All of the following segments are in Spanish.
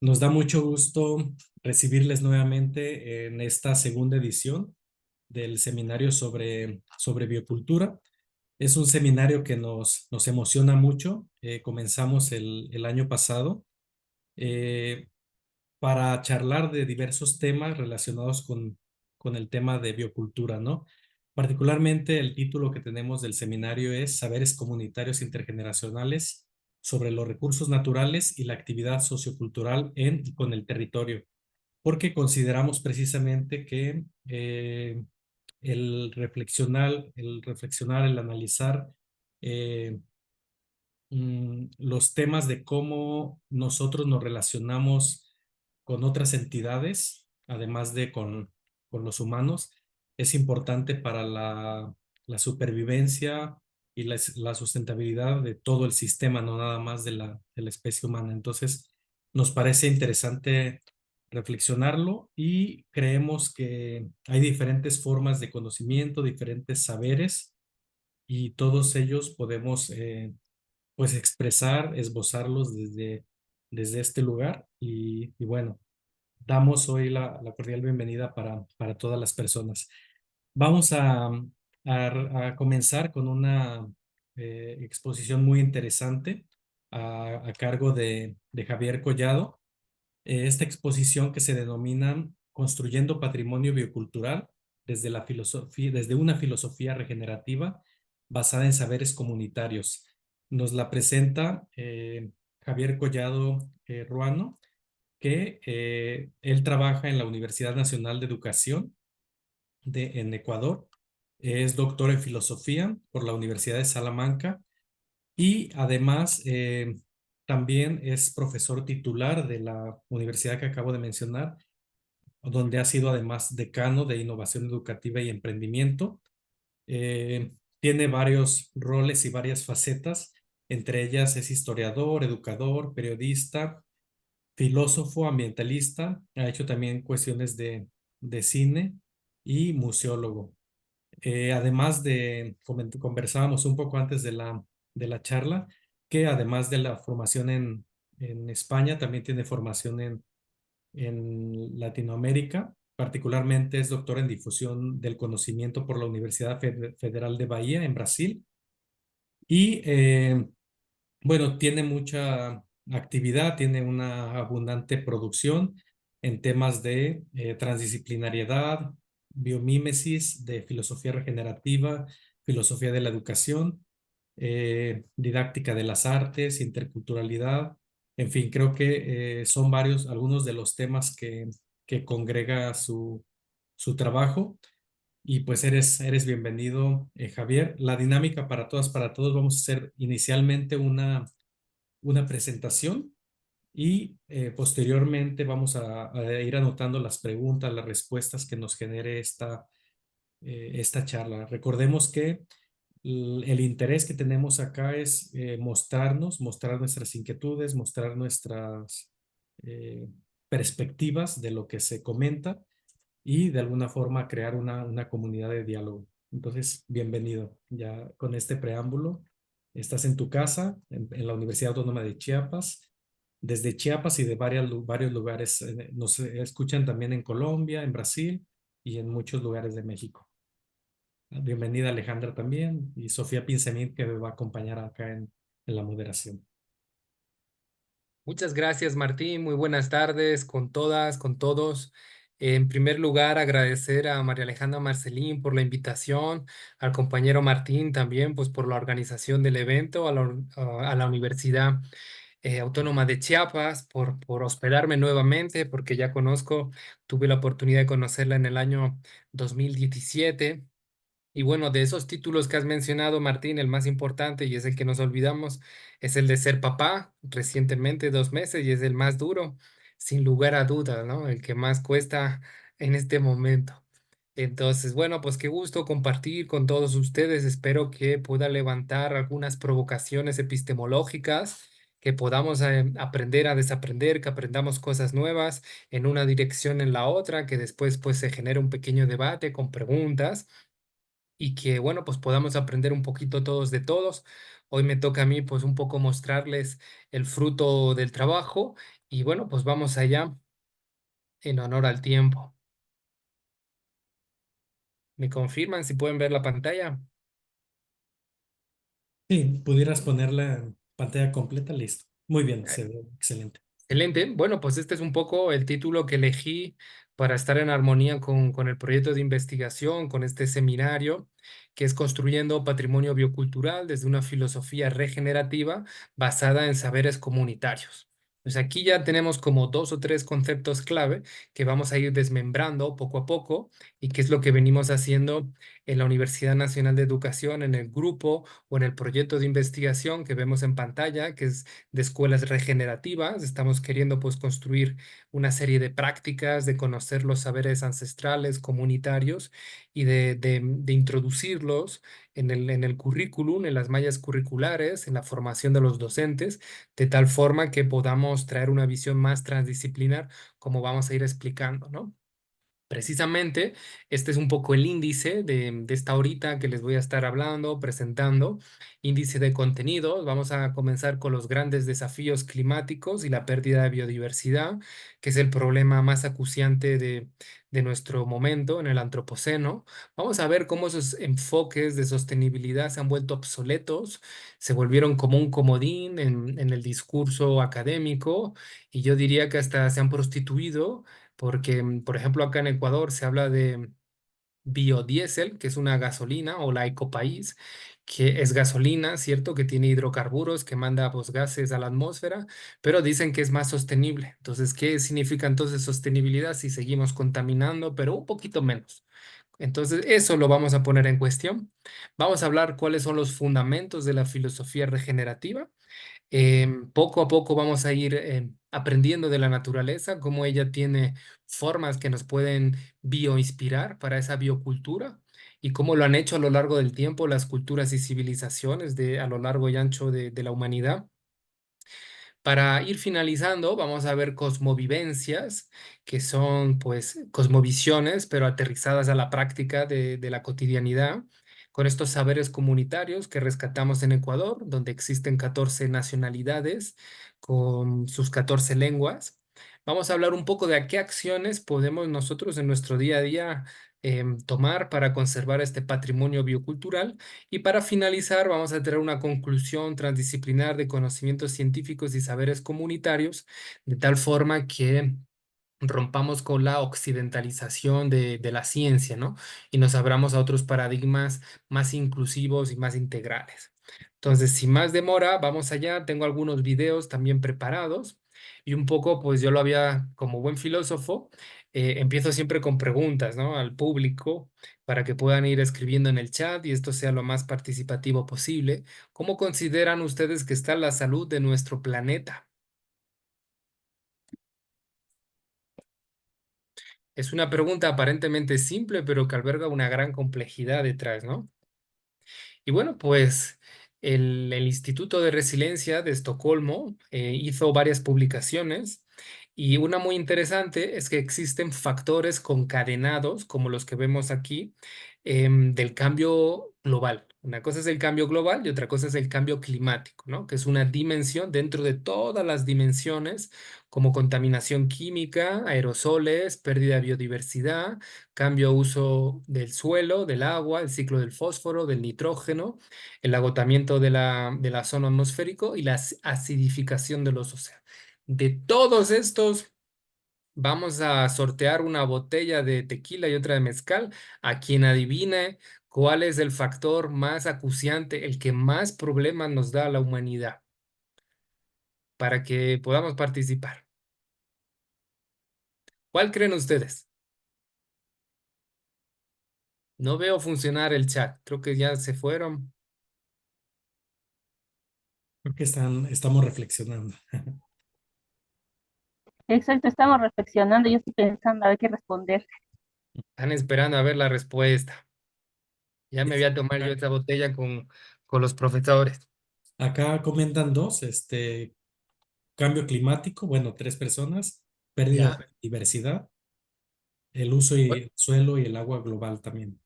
Nos da mucho gusto recibirles nuevamente en esta segunda edición del seminario sobre biocultura. Es un seminario que nos emociona mucho. Comenzamos el año pasado eh, para charlar de diversos temas relacionados con el tema de biocultura, ¿no? Particularmente el título que tenemos del seminario es Saberes Comunitarios Intergeneracionales sobre los recursos naturales y la actividad sociocultural en y con el territorio, porque consideramos precisamente que el analizar eh, los temas de cómo nosotros nos relacionamos con otras entidades, además de con los humanos, es importante para la supervivencia y la sustentabilidad de todo el sistema, no nada más de la especie humana. Entonces, nos parece interesante reflexionarlo y creemos que hay diferentes formas de conocimiento, diferentes saberes y todos ellos podemos pues expresar, esbozarlos desde este lugar y bueno, damos hoy la cordial bienvenida para todas las personas. Vamos a comenzar con una exposición muy interesante a cargo de Javier Collado. Esta exposición que se denomina Construyendo Patrimonio Biocultural desde la filosofía, desde una filosofía regenerativa basada en saberes comunitarios. Nos la presenta Javier Collado Ruano, que él trabaja en la Universidad Nacional de Educación en Ecuador. Es doctor en filosofía por la Universidad de Salamanca y además también es profesor titular de la universidad que acabo de mencionar, donde ha sido además decano de innovación educativa y emprendimiento. Tiene varios roles y varias facetas, entre ellas es historiador, educador, periodista, filósofo, ambientalista, ha hecho también cuestiones de cine y museólogo. Además conversábamos un poco antes de la charla, que además de la formación en España, también tiene formación en Latinoamérica. Particularmente es doctor en difusión del conocimiento por la Universidad Federal de Bahía en Brasil. Y bueno, tiene mucha actividad, tiene una abundante producción en temas de transdisciplinariedad, biomímesis, de filosofía regenerativa, filosofía de la educación, didáctica de las artes, interculturalidad. En fin, creo que son varios, algunos de los temas que congrega su trabajo. Y pues eres bienvenido, Javier. La dinámica para todas, para todos, vamos a hacer inicialmente una presentación y posteriormente vamos a ir anotando las preguntas, las respuestas que nos genere esta charla. Recordemos que el interés que tenemos acá es mostrar nuestras inquietudes, mostrar nuestras eh, perspectivas de lo que se comenta y de alguna forma crear una comunidad de diálogo. Entonces, bienvenido. Ya con este preámbulo, estás en tu casa, en la Universidad Autónoma de Chiapas. Desde Chiapas y de varios lugares, nos escuchan también en Colombia, en Brasil y en muchos lugares de México. Bienvenida Alejandra también y Sofía Pinzemit, que me va a acompañar acá en la moderación. Muchas gracias, Martín. Muy buenas tardes con todas, con todos. En primer lugar, agradecer a María Alejandra Marcelín por la invitación, al compañero Martín también, pues por la organización del evento, a la Universidad Autónoma de Chiapas, por hospedarme nuevamente, porque ya conozco, tuve la oportunidad de conocerla en el año 2017. Y bueno, de esos títulos que has mencionado, Martín, el más importante y es el que nos olvidamos, es el de ser papá recientemente, 2 meses, y es el más duro, sin lugar a dudas, ¿no? El que más cuesta en este momento. Entonces, bueno, pues qué gusto compartir con todos ustedes. Espero que pueda levantar algunas provocaciones epistemológicas, que podamos aprender a desaprender, que aprendamos cosas nuevas en una dirección en la otra, que después pues se genere un pequeño debate con preguntas y que, bueno, pues podamos aprender un poquito todos de todos. Hoy me toca a mí, pues un poco mostrarles el fruto del trabajo Y bueno, pues vamos allá en honor al tiempo. ¿Me confirman si pueden ver la pantalla? Sí, pudieras ponerla en pantalla completa, listo. Muy bien, se ve excelente. Excelente. Bueno, pues este es un poco el título que elegí para estar en armonía con el proyecto de investigación, con este seminario, que es Construyendo Patrimonio Biocultural desde una filosofía regenerativa basada en saberes comunitarios. Pues aquí ya tenemos como dos o tres conceptos clave que vamos a ir desmembrando poco a poco y que es lo que venimos haciendo en la Universidad Nacional de Educación, en el grupo o en el proyecto de investigación que vemos en pantalla, que es de escuelas regenerativas. Estamos queriendo pues construir una serie de prácticas, de conocer los saberes ancestrales, comunitarios y de introducirlos en el currículum, en las mallas curriculares, en la formación de los docentes, de tal forma que podamos traer una visión más transdisciplinar, como vamos a ir explicando, ¿no? Precisamente, este es un poco el índice de esta horita que les voy a estar hablando, presentando, índice de contenidos. Vamos a comenzar con los grandes desafíos climáticos y la pérdida de biodiversidad, que es el problema más acuciante de nuestro momento en el antropoceno. Vamos a ver cómo esos enfoques de sostenibilidad se han vuelto obsoletos, se volvieron como un comodín en el discurso académico y yo diría que hasta se han prostituido porque, por ejemplo, acá en Ecuador se habla de biodiesel, que es una gasolina, o la Ecopaís, que es gasolina, ¿cierto? Que tiene hidrocarburos, que manda pues, gases a la atmósfera, pero dicen que es más sostenible. Entonces, ¿qué significa entonces sostenibilidad si seguimos contaminando, pero un poquito menos? Entonces, eso lo vamos a poner en cuestión. Vamos a hablar cuáles son los fundamentos de la filosofía regenerativa. Poco a poco vamos a ir aprendiendo de la naturaleza, cómo ella tiene formas que nos pueden bioinspirar para esa biocultura y cómo lo han hecho a lo largo del tiempo las culturas y civilizaciones a lo largo y ancho de la humanidad. Para ir finalizando, vamos a ver cosmovivencias, que son pues cosmovisiones, pero aterrizadas a la práctica de la cotidianidad, con estos saberes comunitarios que rescatamos en Ecuador, donde existen 14 nacionalidades con sus 14 lenguas. Vamos a hablar un poco de a qué acciones podemos nosotros en nuestro día a día tomar para conservar este patrimonio biocultural y para finalizar, vamos a tener una conclusión transdisciplinar de conocimientos científicos y saberes comunitarios, de tal forma que rompamos con la occidentalización de la ciencia, ¿no? Y nos abramos a otros paradigmas más inclusivos y más integrales. Entonces, sin más demora, vamos allá. Tengo algunos videos también preparados y un poco, pues yo lo había, como buen filósofo, empiezo siempre con preguntas, ¿no? Al público para que puedan ir escribiendo en el chat y esto sea lo más participativo posible. ¿Cómo consideran ustedes que está la salud de nuestro planeta? Es una pregunta aparentemente simple, pero que alberga una gran complejidad detrás, ¿no? Y bueno, pues el Instituto de Resiliencia de Estocolmo hizo varias publicaciones y una muy interesante es que existen factores concadenados, como los que vemos aquí, del cambio global. Una cosa es el cambio global y otra cosa es el cambio climático, ¿no? Que es una dimensión dentro de todas las dimensiones, como contaminación química, aerosoles, pérdida de biodiversidad, cambio uso del suelo, del agua, el ciclo del fósforo, del nitrógeno, el agotamiento del ozono atmosférico y la acidificación de los océanos. De todos estos, vamos a sortear una botella de tequila y otra de mezcal a quien adivine cuál es el factor más acuciante, el que más problemas nos da a la humanidad, para que podamos participar. ¿Cuál creen ustedes? No veo funcionar el chat. Creo que ya se fueron. Creo que estamos reflexionando. Exacto, estamos reflexionando, yo estoy pensando a ver qué responder. Están esperando a ver la respuesta. Ya me voy Es- a tomar yo esa botella con los profesores. Acá comentan dos, cambio climático, bueno, tres personas, pérdida de Ya. diversidad, el uso y el suelo y el agua global también.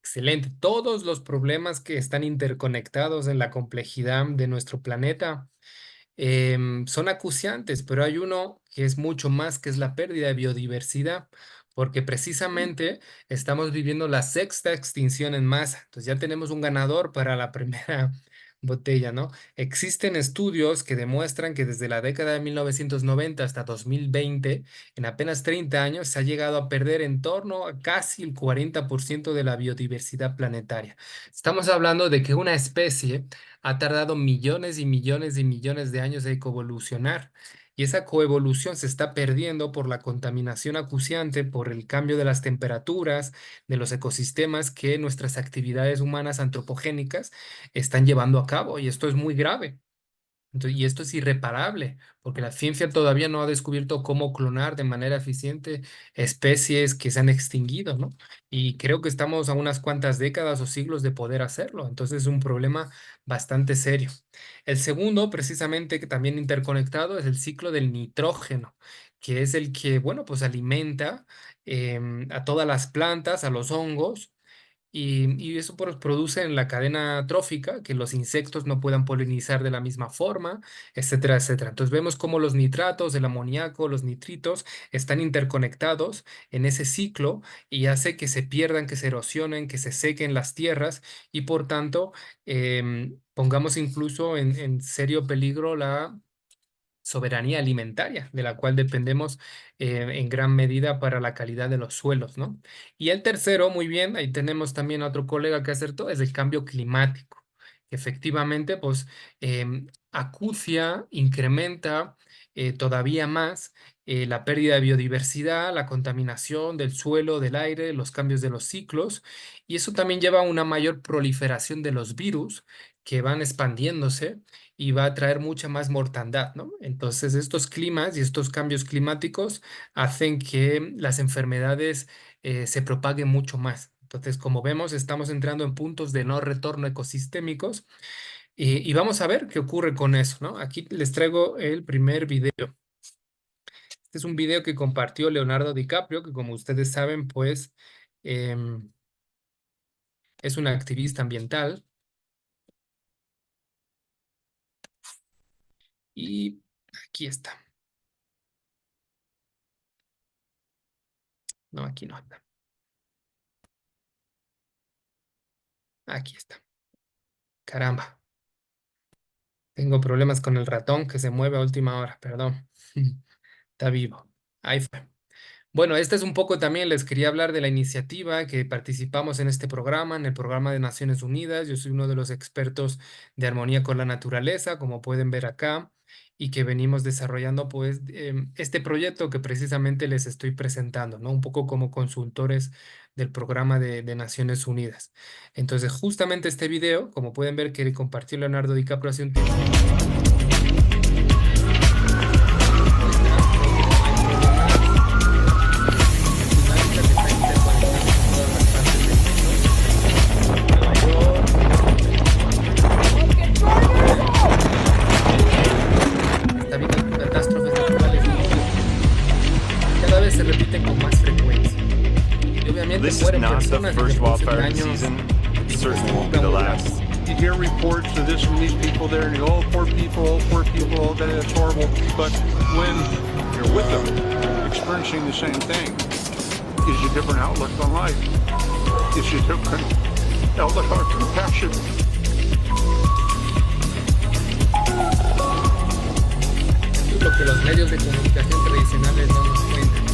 Excelente. Todos los problemas que están interconectados en la complejidad de nuestro planeta son acuciantes, pero hay uno que es mucho más, que es la pérdida de biodiversidad, porque precisamente estamos viviendo la sexta extinción en masa. Entonces ya tenemos un ganador para la primera botella, ¿no? Existen estudios que demuestran que desde la década de 1990 hasta 2020, en apenas 30 años, se ha llegado a perder en torno a casi el 40% de la biodiversidad planetaria. Estamos hablando de que una especie ha tardado millones y millones y millones de años de coevolucionar. Y esa coevolución se está perdiendo por la contaminación acuciante, por el cambio de las temperaturas, de los ecosistemas que nuestras actividades humanas antropogénicas están llevando a cabo. Y esto es muy grave. Y esto es irreparable, porque la ciencia todavía no ha descubierto cómo clonar de manera eficiente especies que se han extinguido, ¿no? Y creo que estamos a unas cuantas décadas o siglos de poder hacerlo. Entonces es un problema bastante serio. El segundo, precisamente, que también interconectado, es el ciclo del nitrógeno, que es el que, bueno, pues alimenta a todas las plantas, a los hongos, y eso produce en la cadena trófica que los insectos no puedan polinizar de la misma forma, etcétera, etcétera. Entonces vemos cómo los nitratos, el amoníaco, los nitritos están interconectados en ese ciclo y hace que se pierdan, que se erosionen, que se sequen las tierras y por tanto pongamos incluso en serio peligro la soberanía alimentaria, de la cual dependemos en gran medida para la calidad de los suelos, ¿no? Y el tercero, muy bien, ahí tenemos también a otro colega que acertó, es el cambio climático. Efectivamente, pues acucia, incrementa todavía más la pérdida de biodiversidad, la contaminación del suelo, del aire, los cambios de los ciclos, y eso también lleva a una mayor proliferación de los virus que van expandiéndose y va a traer mucha más mortandad, ¿no? Entonces, estos climas y estos cambios climáticos hacen que las enfermedades se propaguen mucho más. Entonces, como vemos, estamos entrando en puntos de no retorno ecosistémicos y vamos a ver qué ocurre con eso, ¿no? Aquí les traigo el primer video. Este es un video que compartió Leonardo DiCaprio, que como ustedes saben, pues es un activista ambiental. Y aquí está. No, aquí no está. Aquí está. Caramba. Tengo problemas con el ratón que se mueve a última hora, perdón. Está vivo. Ahí fue. Bueno, este es un poco también, les quería hablar de la iniciativa que participamos en este programa, en el programa de Naciones Unidas. Yo soy uno de los expertos de armonía con la naturaleza, como pueden ver acá, y que venimos desarrollando pues este proyecto que precisamente les estoy presentando, ¿no? Un poco como consultores del programa de Naciones Unidas. Entonces, justamente este video, como pueden ver que compartió Leonardo DiCaprio hace un tiempo. This is not the first wildfire season. It certainly won't be the last. You hear reports of this from these people there, and you go, oh, poor people, that's horrible. But when you're with them, experiencing the same thing, gives you a different outlook on life. Gives you a different outlook on compassion. Es lo que los medios de comunicación tradicionales no nos cuentan.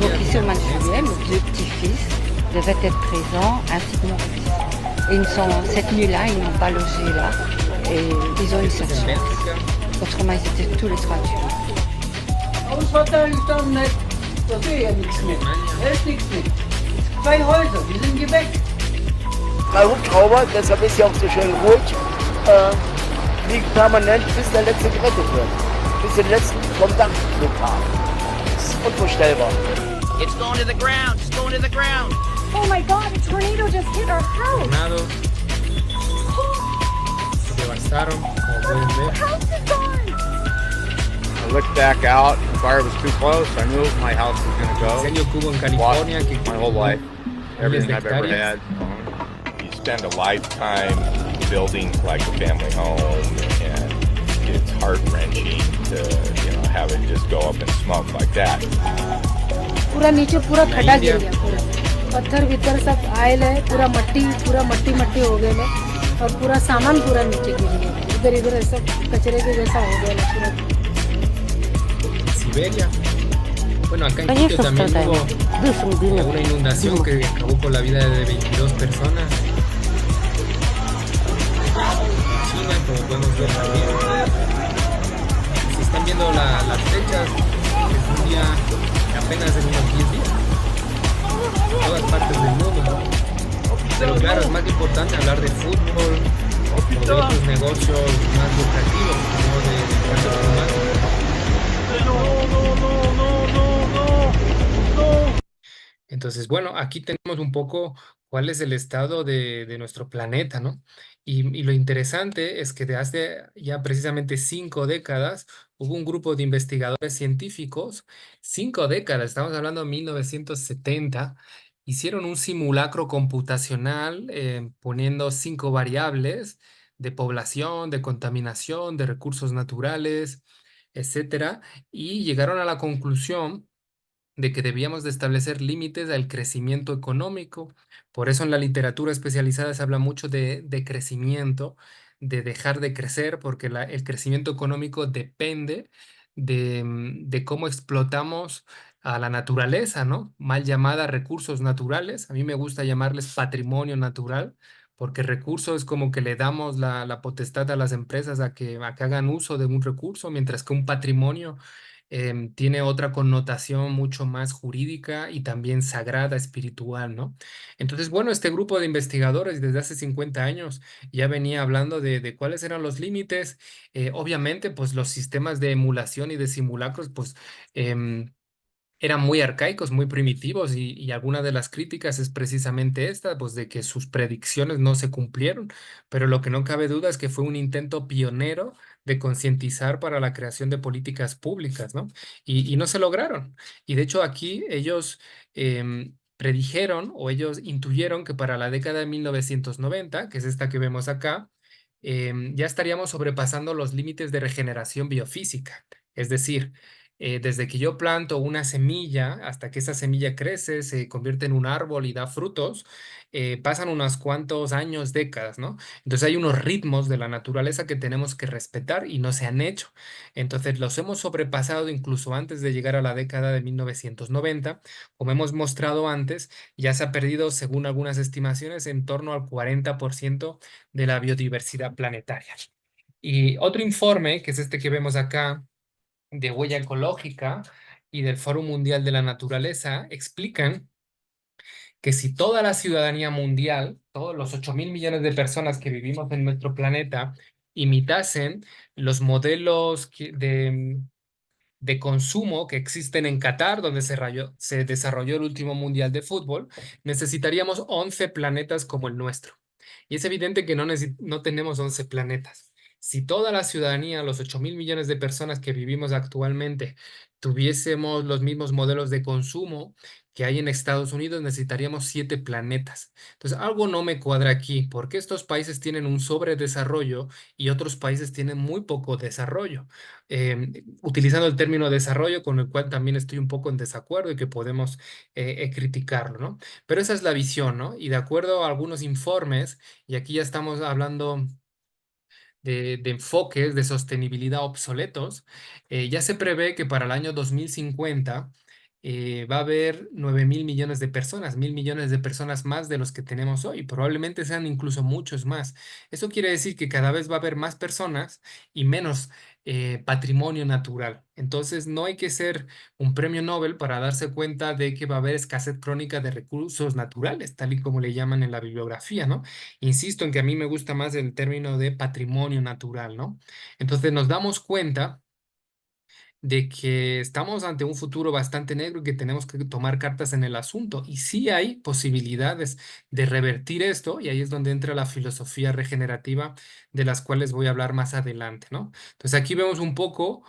Donc ici au mois de juillet, mes deux petits-fils devaient être présents ainsi que mon fils. Et cette nuit-là, ils n'ont pas logé là et ils ont eu cette chance. Autrement, ils étaient tous les trois tués. Mein Hubschrauber, deshalb ist ja auch so schön ruhig, fliegt permanent, bis der letzte gerettet wird. Bis den letzten vom Dach haben. Das ist unvorstellbar. It's going to the ground. It's going to the ground. Oh my God! A tornado just hit our house. Tornados se devastaron, como pueden ver. House is gone. I looked back out. The fire was too close. I knew my house was going to go. Incendio que hubo en California, que my whole life, miles everything de I've ever hectáreas. had. spend a lifetime building like a family home, and it's heart-wrenching to, have it just go up and smoke like that. पूरा नीचे पूरा La खड्डा India. गिर गया, पूरा पत्थर वित्थर सब आयल है, पूरा मट्टी मट्टी हो गया है, और पूरा सामान पूरा नीचे गिर गया, इधर इधर ऐसा कचरे के जैसा हो गया है पूरा. Siberia. Bueno, acá en Quito también hubo una inundación que acabó con la vida de 22 personas. China, como podemos ver también. Si están viendo las fechas, es un día apenas en unos 10 días. En todas partes del mundo, ¿no? Pero claro, es más importante hablar de fútbol o de otros negocios más lucrativos, no de cambio climático. Entonces, bueno, aquí tenemos un poco cuál es el estado de nuestro planeta, ¿no? Y lo interesante es que de hace ya precisamente 5 décadas hubo un grupo de investigadores científicos, 5 décadas, estamos hablando de 1970, hicieron un simulacro computacional poniendo 5 variables de población, de contaminación, de recursos naturales, etcétera, y llegaron a la conclusión de que debíamos de establecer límites al crecimiento económico. Por eso en la literatura especializada se habla mucho de crecimiento, de dejar de crecer, porque el crecimiento económico depende de cómo explotamos a la naturaleza, ¿no? Mal llamada recursos naturales. A mí me gusta llamarles patrimonio natural, porque recurso es como que le damos la potestad a las empresas a que hagan uso de un recurso, mientras que un patrimonio tiene otra connotación mucho más jurídica y también sagrada, espiritual, ¿no? Entonces, bueno, este grupo de investigadores desde hace 50 años ya venía hablando de cuáles eran los límites. Obviamente, pues los sistemas de emulación y de simulacros, pues eran muy arcaicos, muy primitivos y alguna de las críticas es precisamente esta, pues de que sus predicciones no se cumplieron, pero lo que no cabe duda es que fue un intento pionero de concientizar para la creación de políticas públicas, ¿no? Y no se lograron. Y de hecho aquí ellos predijeron o ellos intuyeron que para la década de 1990, que es esta que vemos acá, ya estaríamos sobrepasando los límites de regeneración biofísica. Es decir, desde que yo planto una semilla hasta que esa semilla crece, se convierte en un árbol y da frutos, pasan unos cuantos años, décadas, ¿no? Entonces hay unos ritmos de la naturaleza que tenemos que respetar y no se han hecho. Entonces los hemos sobrepasado incluso antes de llegar a la década de 1990. Como hemos mostrado antes, ya se ha perdido, según algunas estimaciones, en torno al 40% de la biodiversidad planetaria. Y otro informe, que es este que vemos acá, de huella ecológica y del Foro Mundial de la Naturaleza, explican que si toda la ciudadanía mundial, todos los 8.000 millones de personas que vivimos en nuestro planeta, imitasen los modelos de consumo que existen en Qatar, donde se desarrolló el último mundial de fútbol, necesitaríamos 11 planetas como el nuestro. Y es evidente que no tenemos 11 planetas. Si toda la ciudadanía, los 8.000 millones de personas que vivimos actualmente, tuviésemos los mismos modelos de consumo que hay en Estados Unidos, necesitaríamos 7 planetas. Entonces, algo no me cuadra aquí. ¿Por qué estos países tienen un sobredesarrollo y otros países tienen muy poco desarrollo? Utilizando el término desarrollo, con el cual también estoy un poco en desacuerdo y que podemos criticarlo, ¿no? Pero esa es la visión, ¿no? Y de acuerdo a algunos informes, y aquí ya estamos hablando de enfoques de sostenibilidad obsoletos, ya se prevé que para el año 2050 va a haber 9.000 millones de personas, 1.000 millones de personas más de los que tenemos hoy, probablemente sean incluso muchos más. Eso quiere decir que cada vez va a haber más personas y menos patrimonio natural. Entonces no hay que ser un premio Nobel para darse cuenta de que va a haber escasez crónica de recursos naturales, tal y como le llaman en la bibliografía, ¿no? Insisto en que a mí me gusta más el término de patrimonio natural, ¿no? Entonces nos damos cuenta de que estamos ante un futuro bastante negro y que tenemos que tomar cartas en el asunto. Y sí hay posibilidades de revertir esto, y ahí es donde entra la filosofía regenerativa, de las cuales voy a hablar más adelante, ¿no? Entonces aquí vemos un poco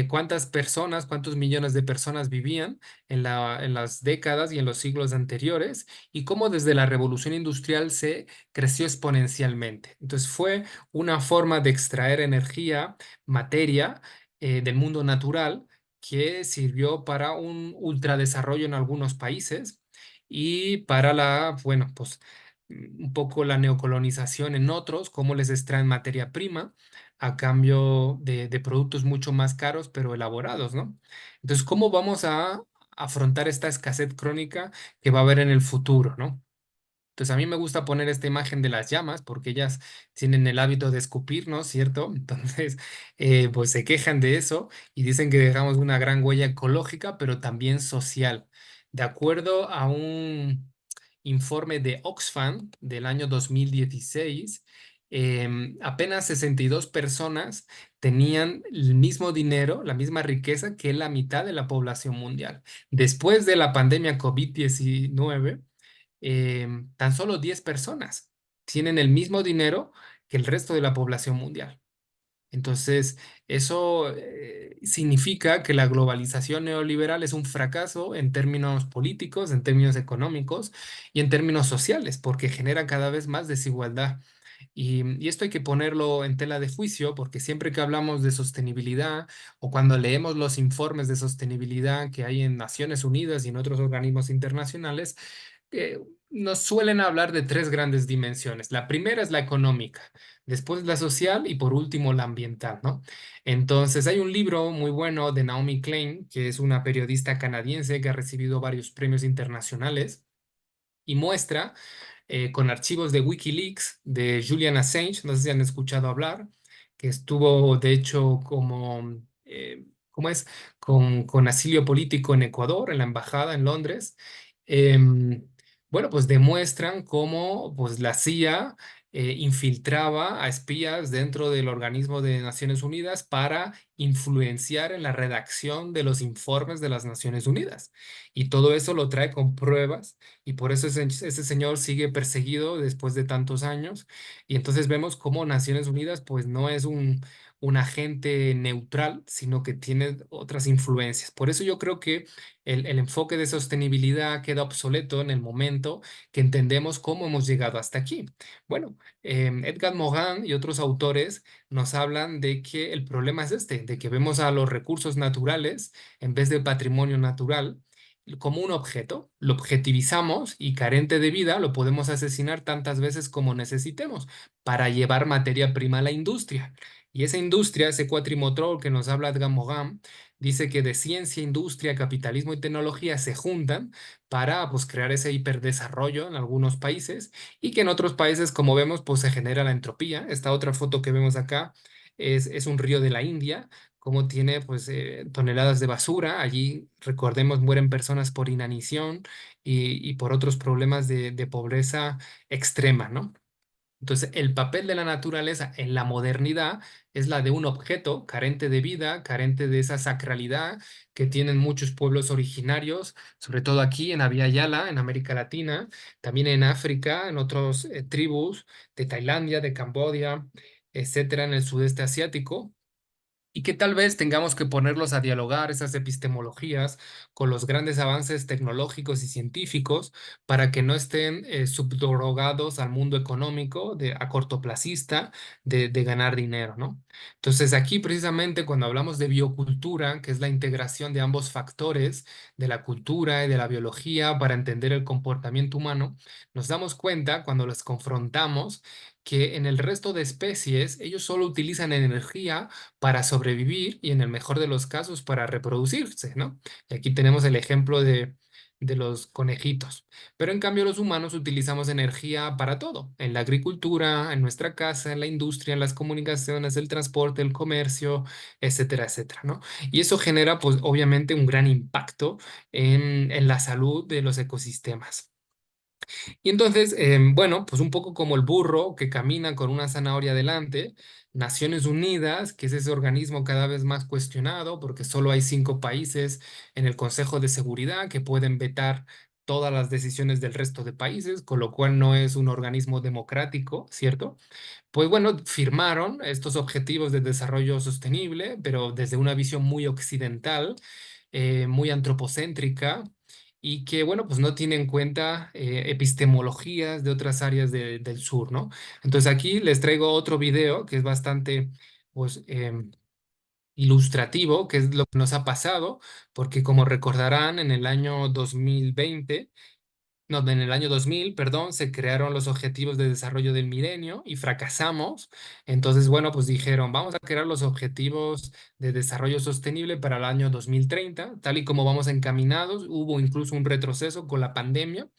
cuántas personas, cuántos millones de personas vivían en las décadas y en los siglos anteriores, y cómo desde la revolución industrial se creció exponencialmente. Entonces fue una forma de extraer energía, materia, del mundo natural, que sirvió para un ultradesarrollo en algunos países y para bueno, pues un poco la neocolonización en otros, cómo les extraen materia prima a cambio de productos mucho más caros pero elaborados, ¿no? Entonces, ¿cómo vamos a afrontar esta escasez crónica que va a haber en el futuro, ¿no? Entonces a mí me gusta poner esta imagen de las llamas porque ellas tienen el hábito de escupir, ¿no? ¿Cierto? Entonces, pues se quejan de eso y dicen que dejamos una gran huella ecológica, pero también social. De acuerdo a un informe de Oxfam del año 2016, apenas 62 personas tenían el mismo dinero, la misma riqueza que la mitad de la población mundial. Después de la pandemia COVID-19, tan solo 10 personas tienen el mismo dinero que el resto de la población mundial. Entonces, eso significa que la globalización neoliberal es un fracaso en términos políticos, en términos económicos y en términos sociales, porque genera cada vez más desigualdad. Y esto hay que ponerlo en tela de juicio, porque siempre que hablamos de sostenibilidad o cuando leemos los informes de sostenibilidad que hay en Naciones Unidas y en otros organismos internacionales, nos suelen hablar de tres grandes dimensiones. La primera es la económica, después la social y por último la ambiental, ¿no? Entonces hay un libro muy bueno de Naomi Klein, que es una periodista canadiense que ha recibido varios premios internacionales y muestra con archivos de Wikileaks de Julian Assange, no sé si han escuchado hablar, que estuvo de hecho como, ¿cómo es? Con asilio político en Ecuador, en la embajada en Londres. Bueno, pues demuestran cómo pues, la CIA infiltraba a espías dentro del organismo de Naciones Unidas para influenciar en la redacción de los informes de las Naciones Unidas. Y todo eso lo trae con pruebas y por eso ese señor sigue perseguido después de tantos años. Y entonces vemos cómo Naciones Unidas pues no es un agente neutral, sino que tiene otras influencias. Por eso yo creo que el enfoque de sostenibilidad queda obsoleto en el momento que entendemos cómo hemos llegado hasta aquí. Bueno, Edgar Morin y otros autores nos hablan de que el problema es este, de que vemos a los recursos naturales en vez de patrimonio natural como un objeto, lo objetivizamos y carente de vida lo podemos asesinar tantas veces como necesitemos para llevar materia prima a la industria. Y esa industria, ese cuatrimotrol que nos habla Edgar Morin, dice que de ciencia, industria, capitalismo y tecnología se juntan para pues, crear ese hiperdesarrollo en algunos países y que en otros países, como vemos, pues se genera la entropía. Esta otra foto que vemos acá es un río de la India, como tiene pues toneladas de basura. Allí, recordemos, mueren personas por inanición y por otros problemas de pobreza extrema, ¿no? Entonces, el papel de la naturaleza en la modernidad es la de un objeto carente de vida, carente de esa sacralidad que tienen muchos pueblos originarios, sobre todo aquí en Abya Yala, en América Latina, también en África, en otras tribus de Tailandia, de Camboya, etcétera, en el sudeste asiático y que tal vez tengamos que ponerlos a dialogar esas epistemologías con los grandes avances tecnológicos y científicos para que no estén subdrogados al mundo económico a cortoplacista de ganar dinero, ¿no? Entonces aquí precisamente cuando hablamos de biocultura, que es la integración de ambos factores, de la cultura y de la biología para entender el comportamiento humano, nos damos cuenta cuando los confrontamos que en el resto de especies ellos solo utilizan energía para sobrevivir y en el mejor de los casos para reproducirse, ¿no? Y aquí tenemos el ejemplo de los conejitos. Pero en cambio los humanos utilizamos energía para todo, en la agricultura, en nuestra casa, en la industria, en las comunicaciones, el transporte, el comercio, etcétera, etcétera, ¿no? Y eso genera pues obviamente un gran impacto en la salud de los ecosistemas. Y entonces, bueno, pues un poco como el burro que camina con una zanahoria adelante, Naciones Unidas, que es ese organismo cada vez más cuestionado, porque solo hay 5 países en el Consejo de Seguridad que pueden vetar todas las decisiones del resto de países, con lo cual no es un organismo democrático, ¿cierto? Pues bueno, firmaron estos objetivos de desarrollo sostenible, pero desde una visión muy occidental, muy antropocéntrica y que, bueno, pues no tiene en cuenta epistemologías de otras áreas del sur, ¿no? Entonces aquí les traigo otro video que es bastante, pues, ilustrativo, que es lo que nos ha pasado, porque como recordarán, en el año 2020 no, en el año 2000, perdón, se crearon los Objetivos de Desarrollo del Milenio y fracasamos. Entonces, bueno, pues dijeron, vamos a crear los Objetivos de Desarrollo Sostenible para el año 2030, tal y como vamos encaminados. Hubo incluso un retroceso con la pandemia.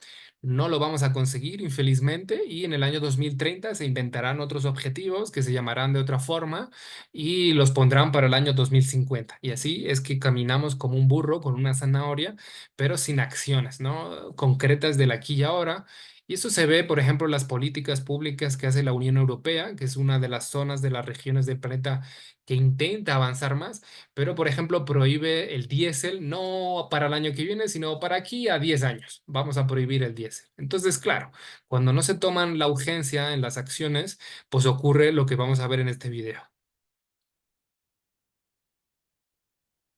No lo vamos a conseguir, infelizmente, y en el año 2030 se inventarán otros objetivos que se llamarán de otra forma y los pondrán para el año 2050. Y así es que caminamos como un burro con una zanahoria pero sin acciones, ¿no? Concretas del aquí y ahora. Y eso se ve, por ejemplo, en las políticas públicas que hace la Unión Europea, que es una de las zonas de las regiones del planeta que intenta avanzar más, pero, por ejemplo, prohíbe el diésel no para el año que viene, sino para aquí a 10 años. Vamos a prohibir el diésel. Entonces, claro, cuando no se toman la urgencia en las acciones, pues ocurre lo que vamos a ver en este video.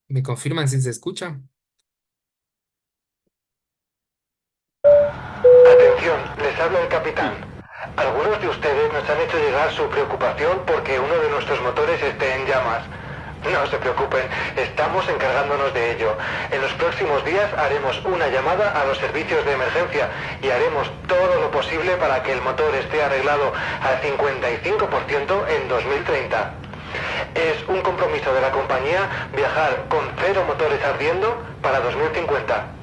¿Me confirman si se escucha? Atención, les habla el capitán. Algunos de ustedes nos han hecho llegar su preocupación porque uno de nuestros motores esté en llamas. No se preocupen, estamos encargándonos de ello. En los próximos días haremos una llamada a los servicios de emergencia y haremos todo lo posible para que el motor esté arreglado al 55% en 2030. Es un compromiso de la compañía viajar con 0 motores ardiendo para 2050.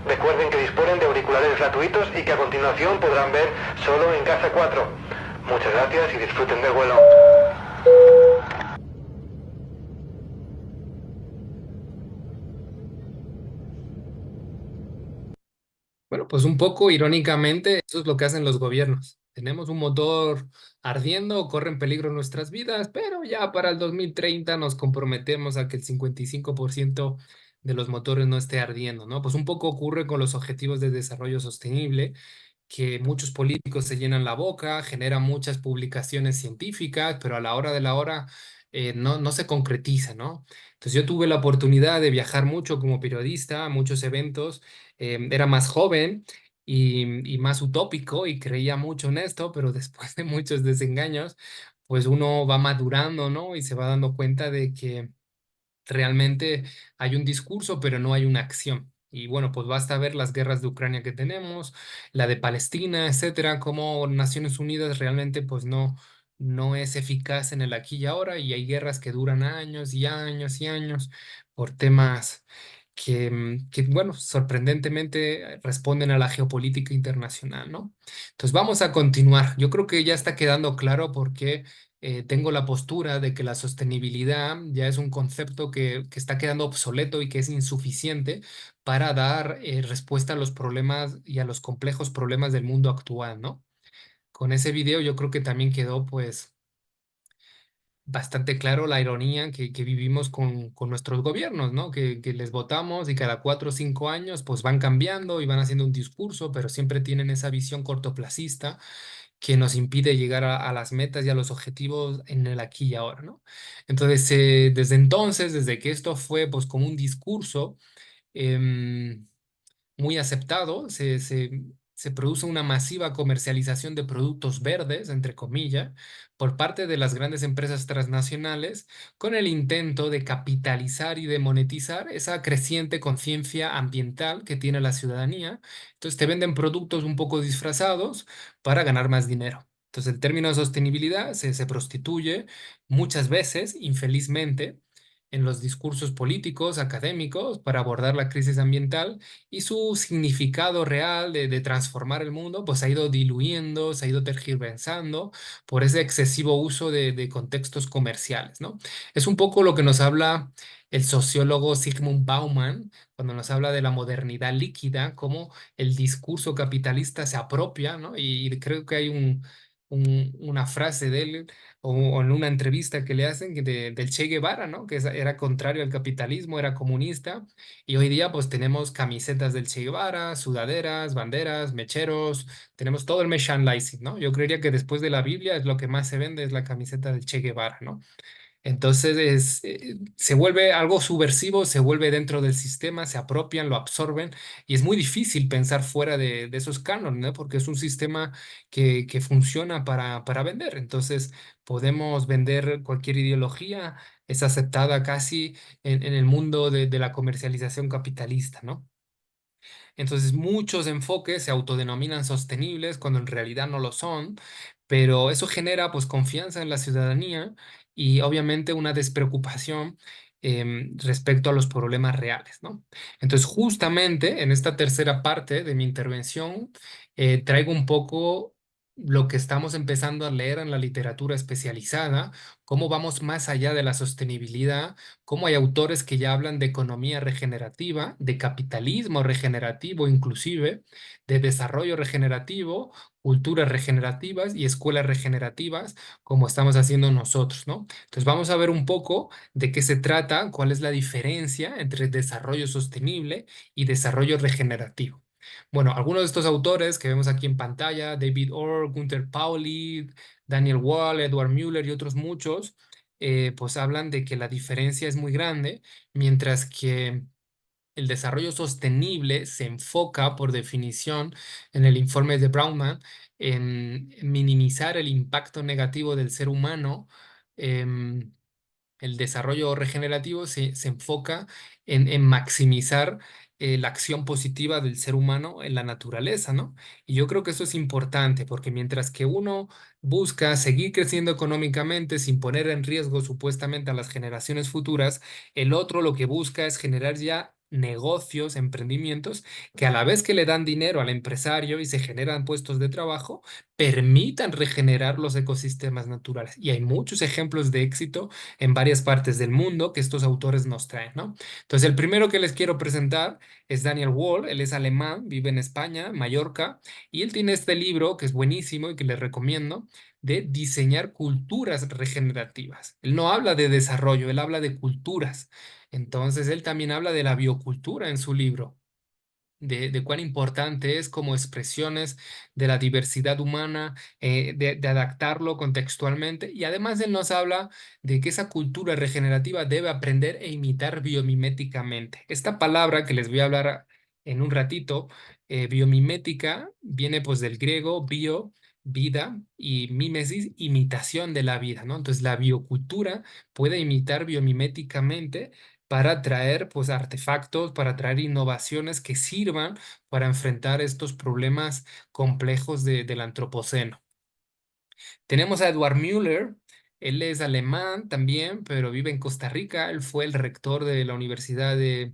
Recuerden que disponen de auriculares gratuitos y que a continuación podrán ver solo en Casa 4. Muchas gracias y disfruten del vuelo. Bueno, pues un poco irónicamente, eso es lo que hacen los gobiernos. Tenemos un motor ardiendo, corre en peligro nuestras vidas, pero ya para el 2030 nos comprometemos a que el 55% de los motores no esté ardiendo, ¿no? Pues un poco ocurre con los objetivos de desarrollo sostenible, que muchos políticos se llenan la boca, generan muchas publicaciones científicas, pero a la hora de la hora no se concretiza, ¿no? Entonces yo tuve la oportunidad de viajar mucho como periodista a muchos eventos, era más joven y más utópico y creía mucho en esto, pero después de muchos desengaños, pues uno va madurando, ¿no? Y se va dando cuenta de que realmente hay un discurso, pero no hay una acción. Y bueno, pues basta ver las guerras de Ucrania que tenemos, la de Palestina, etcétera, como Naciones Unidas realmente pues no es eficaz en el aquí y ahora y hay guerras que duran años y años y años por temas que, bueno, sorprendentemente responden a la geopolítica internacional, ¿no? Entonces vamos a continuar. Yo creo que ya está quedando claro por qué tengo la postura de que la sostenibilidad ya es un concepto que está quedando obsoleto y que es insuficiente para dar respuesta a los problemas y a los complejos problemas del mundo actual, ¿no? Con ese video yo creo que también quedó pues bastante claro la ironía que vivimos con nuestros gobiernos, ¿no? Que les votamos y cada 4 o 5 años pues van cambiando y van haciendo un discurso, pero siempre tienen esa visión cortoplacista que nos impide llegar a las metas y a los objetivos en el aquí y ahora, ¿no? Entonces, desde entonces, desde que esto fue pues como un discurso, em, muy aceptado, se produce una masiva comercialización de productos verdes, entre comillas, por parte de las grandes empresas transnacionales, con el intento de capitalizar y de monetizar esa creciente conciencia ambiental que tiene la ciudadanía. Entonces te venden productos un poco disfrazados para ganar más dinero. Entonces el término de sostenibilidad se prostituye muchas veces, infelizmente, en los discursos políticos, académicos, para abordar la crisis ambiental y su significado real de transformar el mundo, pues ha ido diluyendo, se ha ido tergiversando por ese excesivo uso de contextos comerciales, ¿no? Es un poco lo que nos habla el sociólogo Zygmunt Bauman cuando nos habla de la modernidad líquida, cómo el discurso capitalista se apropia, ¿no? Y creo que hay una frase de él o en una entrevista que le hacen del Che Guevara, ¿no? Que era contrario al capitalismo, era comunista, y hoy día pues tenemos camisetas del Che Guevara, sudaderas, banderas, mecheros, tenemos todo el merchandising, ¿no? Yo creería que después de la Biblia es lo que más se vende, es la camiseta del Che Guevara, ¿no? Entonces se vuelve algo subversivo, se vuelve dentro del sistema, se apropian, lo absorben y es muy difícil pensar fuera de esos cánones, ¿no? Porque es un sistema que funciona para vender. Entonces podemos vender cualquier ideología, es aceptada casi en el mundo de la comercialización capitalista, ¿no? Entonces muchos enfoques se autodenominan sostenibles cuando en realidad no lo son, pero eso genera pues confianza en la ciudadanía y obviamente una despreocupación respecto a los problemas reales, ¿no? Entonces justamente en esta tercera parte de mi intervención traigo un poco lo que estamos empezando a leer en la literatura especializada, cómo vamos más allá de la sostenibilidad, cómo hay autores que ya hablan de economía regenerativa, de capitalismo regenerativo inclusive, de desarrollo regenerativo, culturas regenerativas y escuelas regenerativas, como estamos haciendo nosotros, ¿no? Entonces vamos a ver un poco de qué se trata, cuál es la diferencia entre desarrollo sostenible y desarrollo regenerativo. Bueno, algunos de estos autores que vemos aquí en pantalla, David Orr, Gunther Pauli, Daniel Wall, Edward Muller y otros muchos, pues hablan de que la diferencia es muy grande, mientras que el desarrollo sostenible se enfoca, por definición, en el informe de Brownman, en minimizar el impacto negativo del ser humano. El desarrollo regenerativo se enfoca en maximizar la acción positiva del ser humano en la naturaleza, ¿no? Y yo creo que eso es importante porque mientras que uno busca seguir creciendo económicamente sin poner en riesgo supuestamente a las generaciones futuras, el otro lo que busca es generar ya negocios, emprendimientos que a la vez que le dan dinero al empresario y se generan puestos de trabajo, permitan regenerar los ecosistemas naturales. Y hay muchos ejemplos de éxito en varias partes del mundo que estos autores nos traen, ¿no? Entonces, el primero que les quiero presentar es Daniel Wall, él es alemán, vive en España, Mallorca, y él tiene este libro que es buenísimo y que les recomiendo, de diseñar culturas regenerativas. Él no habla de desarrollo, él habla de culturas. Entonces, él también habla de la biocultura en su libro. De cuán importante es como expresiones de la diversidad humana, de adaptarlo contextualmente. Y además él nos habla de que esa cultura regenerativa debe aprender e imitar biomiméticamente. Esta palabra que les voy a hablar en un ratito, biomimética, viene pues del griego bio, vida, y mimesis, imitación de la vida, ¿no? Entonces la biocultura puede imitar biomiméticamente para traer pues artefactos, para traer innovaciones que sirvan para enfrentar estos problemas complejos del antropoceno. Tenemos a Edward Müller, él es alemán también, pero vive en Costa Rica, él fue el rector de la Universidad de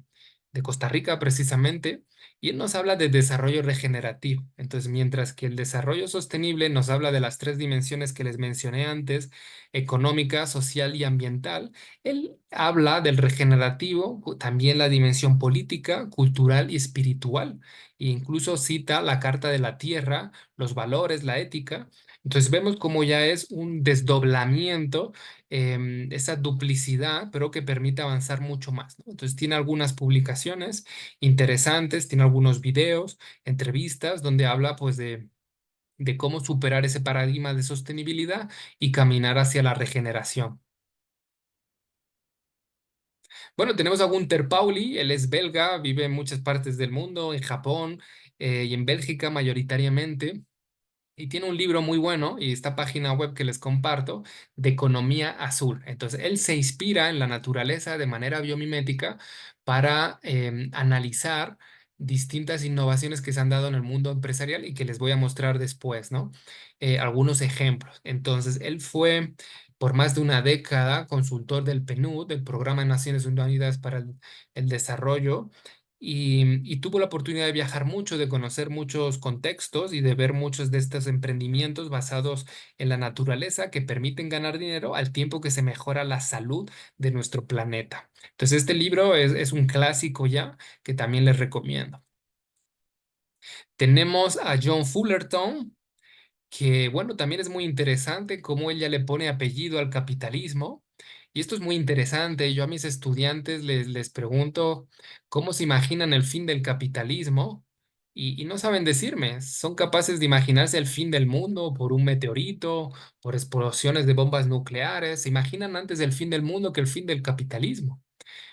Costa Rica precisamente, y él nos habla de desarrollo regenerativo. Entonces, mientras que el desarrollo sostenible nos habla de las tres dimensiones que les mencioné antes, económica, social y ambiental, él habla del regenerativo, también la dimensión política, cultural y espiritual, e incluso cita la Carta de la Tierra, los valores, la ética. Entonces vemos como ya es un desdoblamiento, esa duplicidad, pero que permite avanzar mucho más, ¿no? Entonces tiene algunas publicaciones interesantes, tiene algunos videos, entrevistas, donde habla pues de cómo superar ese paradigma de sostenibilidad y caminar hacia la regeneración. Bueno, tenemos a Gunther Pauli, él es belga, vive en muchas partes del mundo, en Japón y en Bélgica mayoritariamente. Y tiene un libro muy bueno y esta página web que les comparto de economía azul. Entonces, él se inspira en la naturaleza de manera biomimética para analizar distintas innovaciones que se han dado en el mundo empresarial y que les voy a mostrar después, ¿no? Algunos ejemplos. Entonces, él fue por más de una década consultor del PNUD, del Programa de Naciones Unidas para el Desarrollo, y tuvo la oportunidad de viajar mucho, de conocer muchos contextos y de ver muchos de estos emprendimientos basados en la naturaleza que permiten ganar dinero al tiempo que se mejora la salud de nuestro planeta. Entonces, este libro es un clásico ya que también les recomiendo. Tenemos a John Fullerton, que bueno, también es muy interesante cómo ella le pone apellido al capitalismo. Y esto es muy interesante. Yo a mis estudiantes les pregunto cómo se imaginan el fin del capitalismo y no saben decirme. Son capaces de imaginarse el fin del mundo por un meteorito, por explosiones de bombas nucleares. Se imaginan antes el fin del mundo que el fin del capitalismo.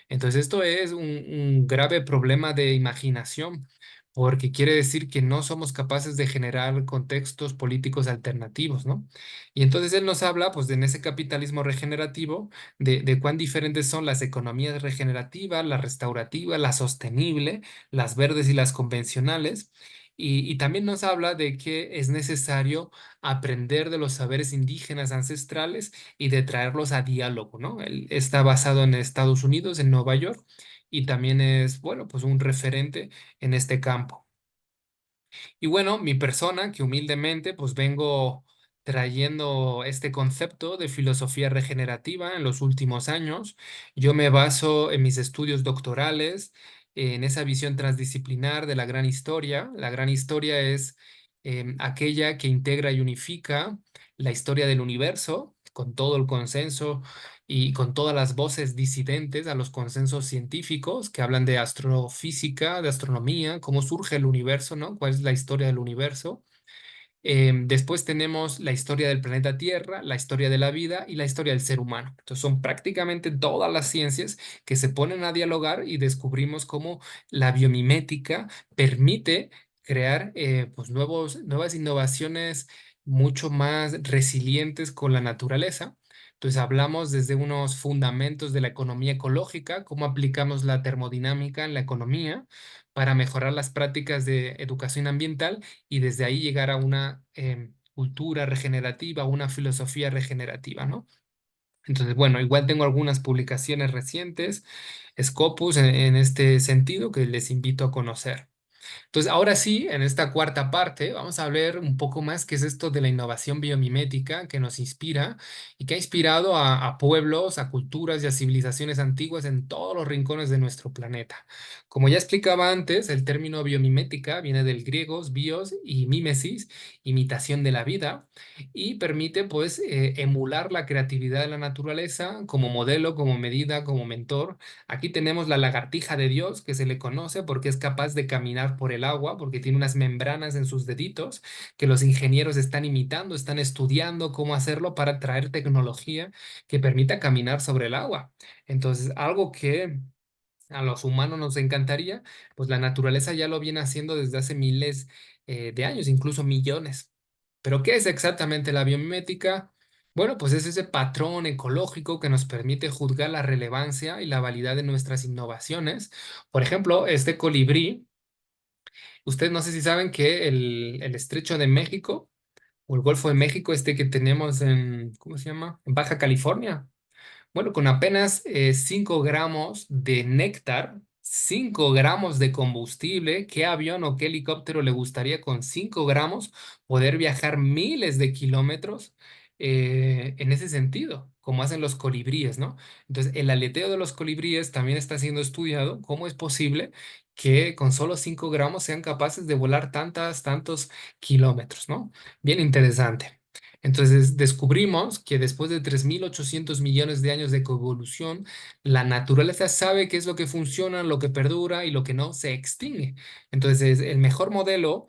Entonces, esto es un grave problema de imaginación, porque quiere decir que no somos capaces de generar contextos políticos alternativos, ¿no? Y entonces él nos habla, pues, en ese capitalismo regenerativo, de cuán diferentes son las economías regenerativas, la restaurativa, la sostenible, las verdes y las convencionales. Y también nos habla de que es necesario aprender de los saberes indígenas ancestrales y de traerlos a diálogo, ¿no? Él está basado en Estados Unidos, en Nueva York, y también es, bueno, pues un referente en este campo. Y bueno, mi persona, que humildemente pues vengo trayendo este concepto de filosofía regenerativa en los últimos años, yo me baso en mis estudios doctorales, en esa visión transdisciplinar de la gran historia. La gran historia es aquella que integra y unifica la historia del universo con todo el consenso y con todas las voces disidentes a los consensos científicos que hablan de astrofísica, de astronomía, cómo surge el universo, ¿no? ¿Cuál es la historia del universo? Después tenemos la historia del planeta Tierra, la historia de la vida y la historia del ser humano. Entonces son prácticamente todas las ciencias que se ponen a dialogar y descubrimos cómo la biomimética permite crear pues nuevas innovaciones mucho más resilientes con la naturaleza. Entonces hablamos desde unos fundamentos de la economía ecológica, cómo aplicamos la termodinámica en la economía para mejorar las prácticas de educación ambiental y desde ahí llegar a una cultura regenerativa, una filosofía regenerativa, ¿no? Entonces, bueno, igual tengo algunas publicaciones recientes, Scopus, en este sentido, que les invito a conocer. Entonces, ahora sí, en esta cuarta parte, vamos a ver un poco más qué es esto de la innovación biomimética que nos inspira y que ha inspirado a pueblos, a culturas y a civilizaciones antiguas en todos los rincones de nuestro planeta. Como ya explicaba antes, el término biomimética viene del griego bios y mimesis, imitación de la vida, y permite pues emular la creatividad de la naturaleza como modelo, como medida, como mentor. Aquí tenemos la lagartija de Dios, que se le conoce porque es capaz de caminar por el agua, porque tiene unas membranas en sus deditos que los ingenieros están imitando, están estudiando cómo hacerlo para traer tecnología que permita caminar sobre el agua. Entonces, algo que a los humanos nos encantaría, pues la naturaleza ya lo viene haciendo desde hace miles de años, incluso millones. ¿Pero qué es exactamente la biomimética? Bueno, pues es ese patrón ecológico que nos permite juzgar la relevancia y la validad de nuestras innovaciones. Por ejemplo, este colibrí, ustedes no sé si saben que el Estrecho de México o el Golfo de México, este que tenemos en, ¿cómo se llama? En Baja California. Bueno, con apenas 5 gramos de néctar, 5 gramos de combustible, ¿qué avión o qué helicóptero le gustaría con 5 gramos poder viajar miles de kilómetros en ese sentido, como hacen los colibríes, ¿no? Entonces, el aleteo de los colibríes también está siendo estudiado. ¿Cómo es posible que con solo 5 gramos sean capaces de volar tantos kilómetros, ¿no? Bien interesante. Entonces descubrimos que después de 3.800 millones de años de coevolución, la naturaleza sabe qué es lo que funciona, lo que perdura y lo que no se extingue. Entonces el mejor modelo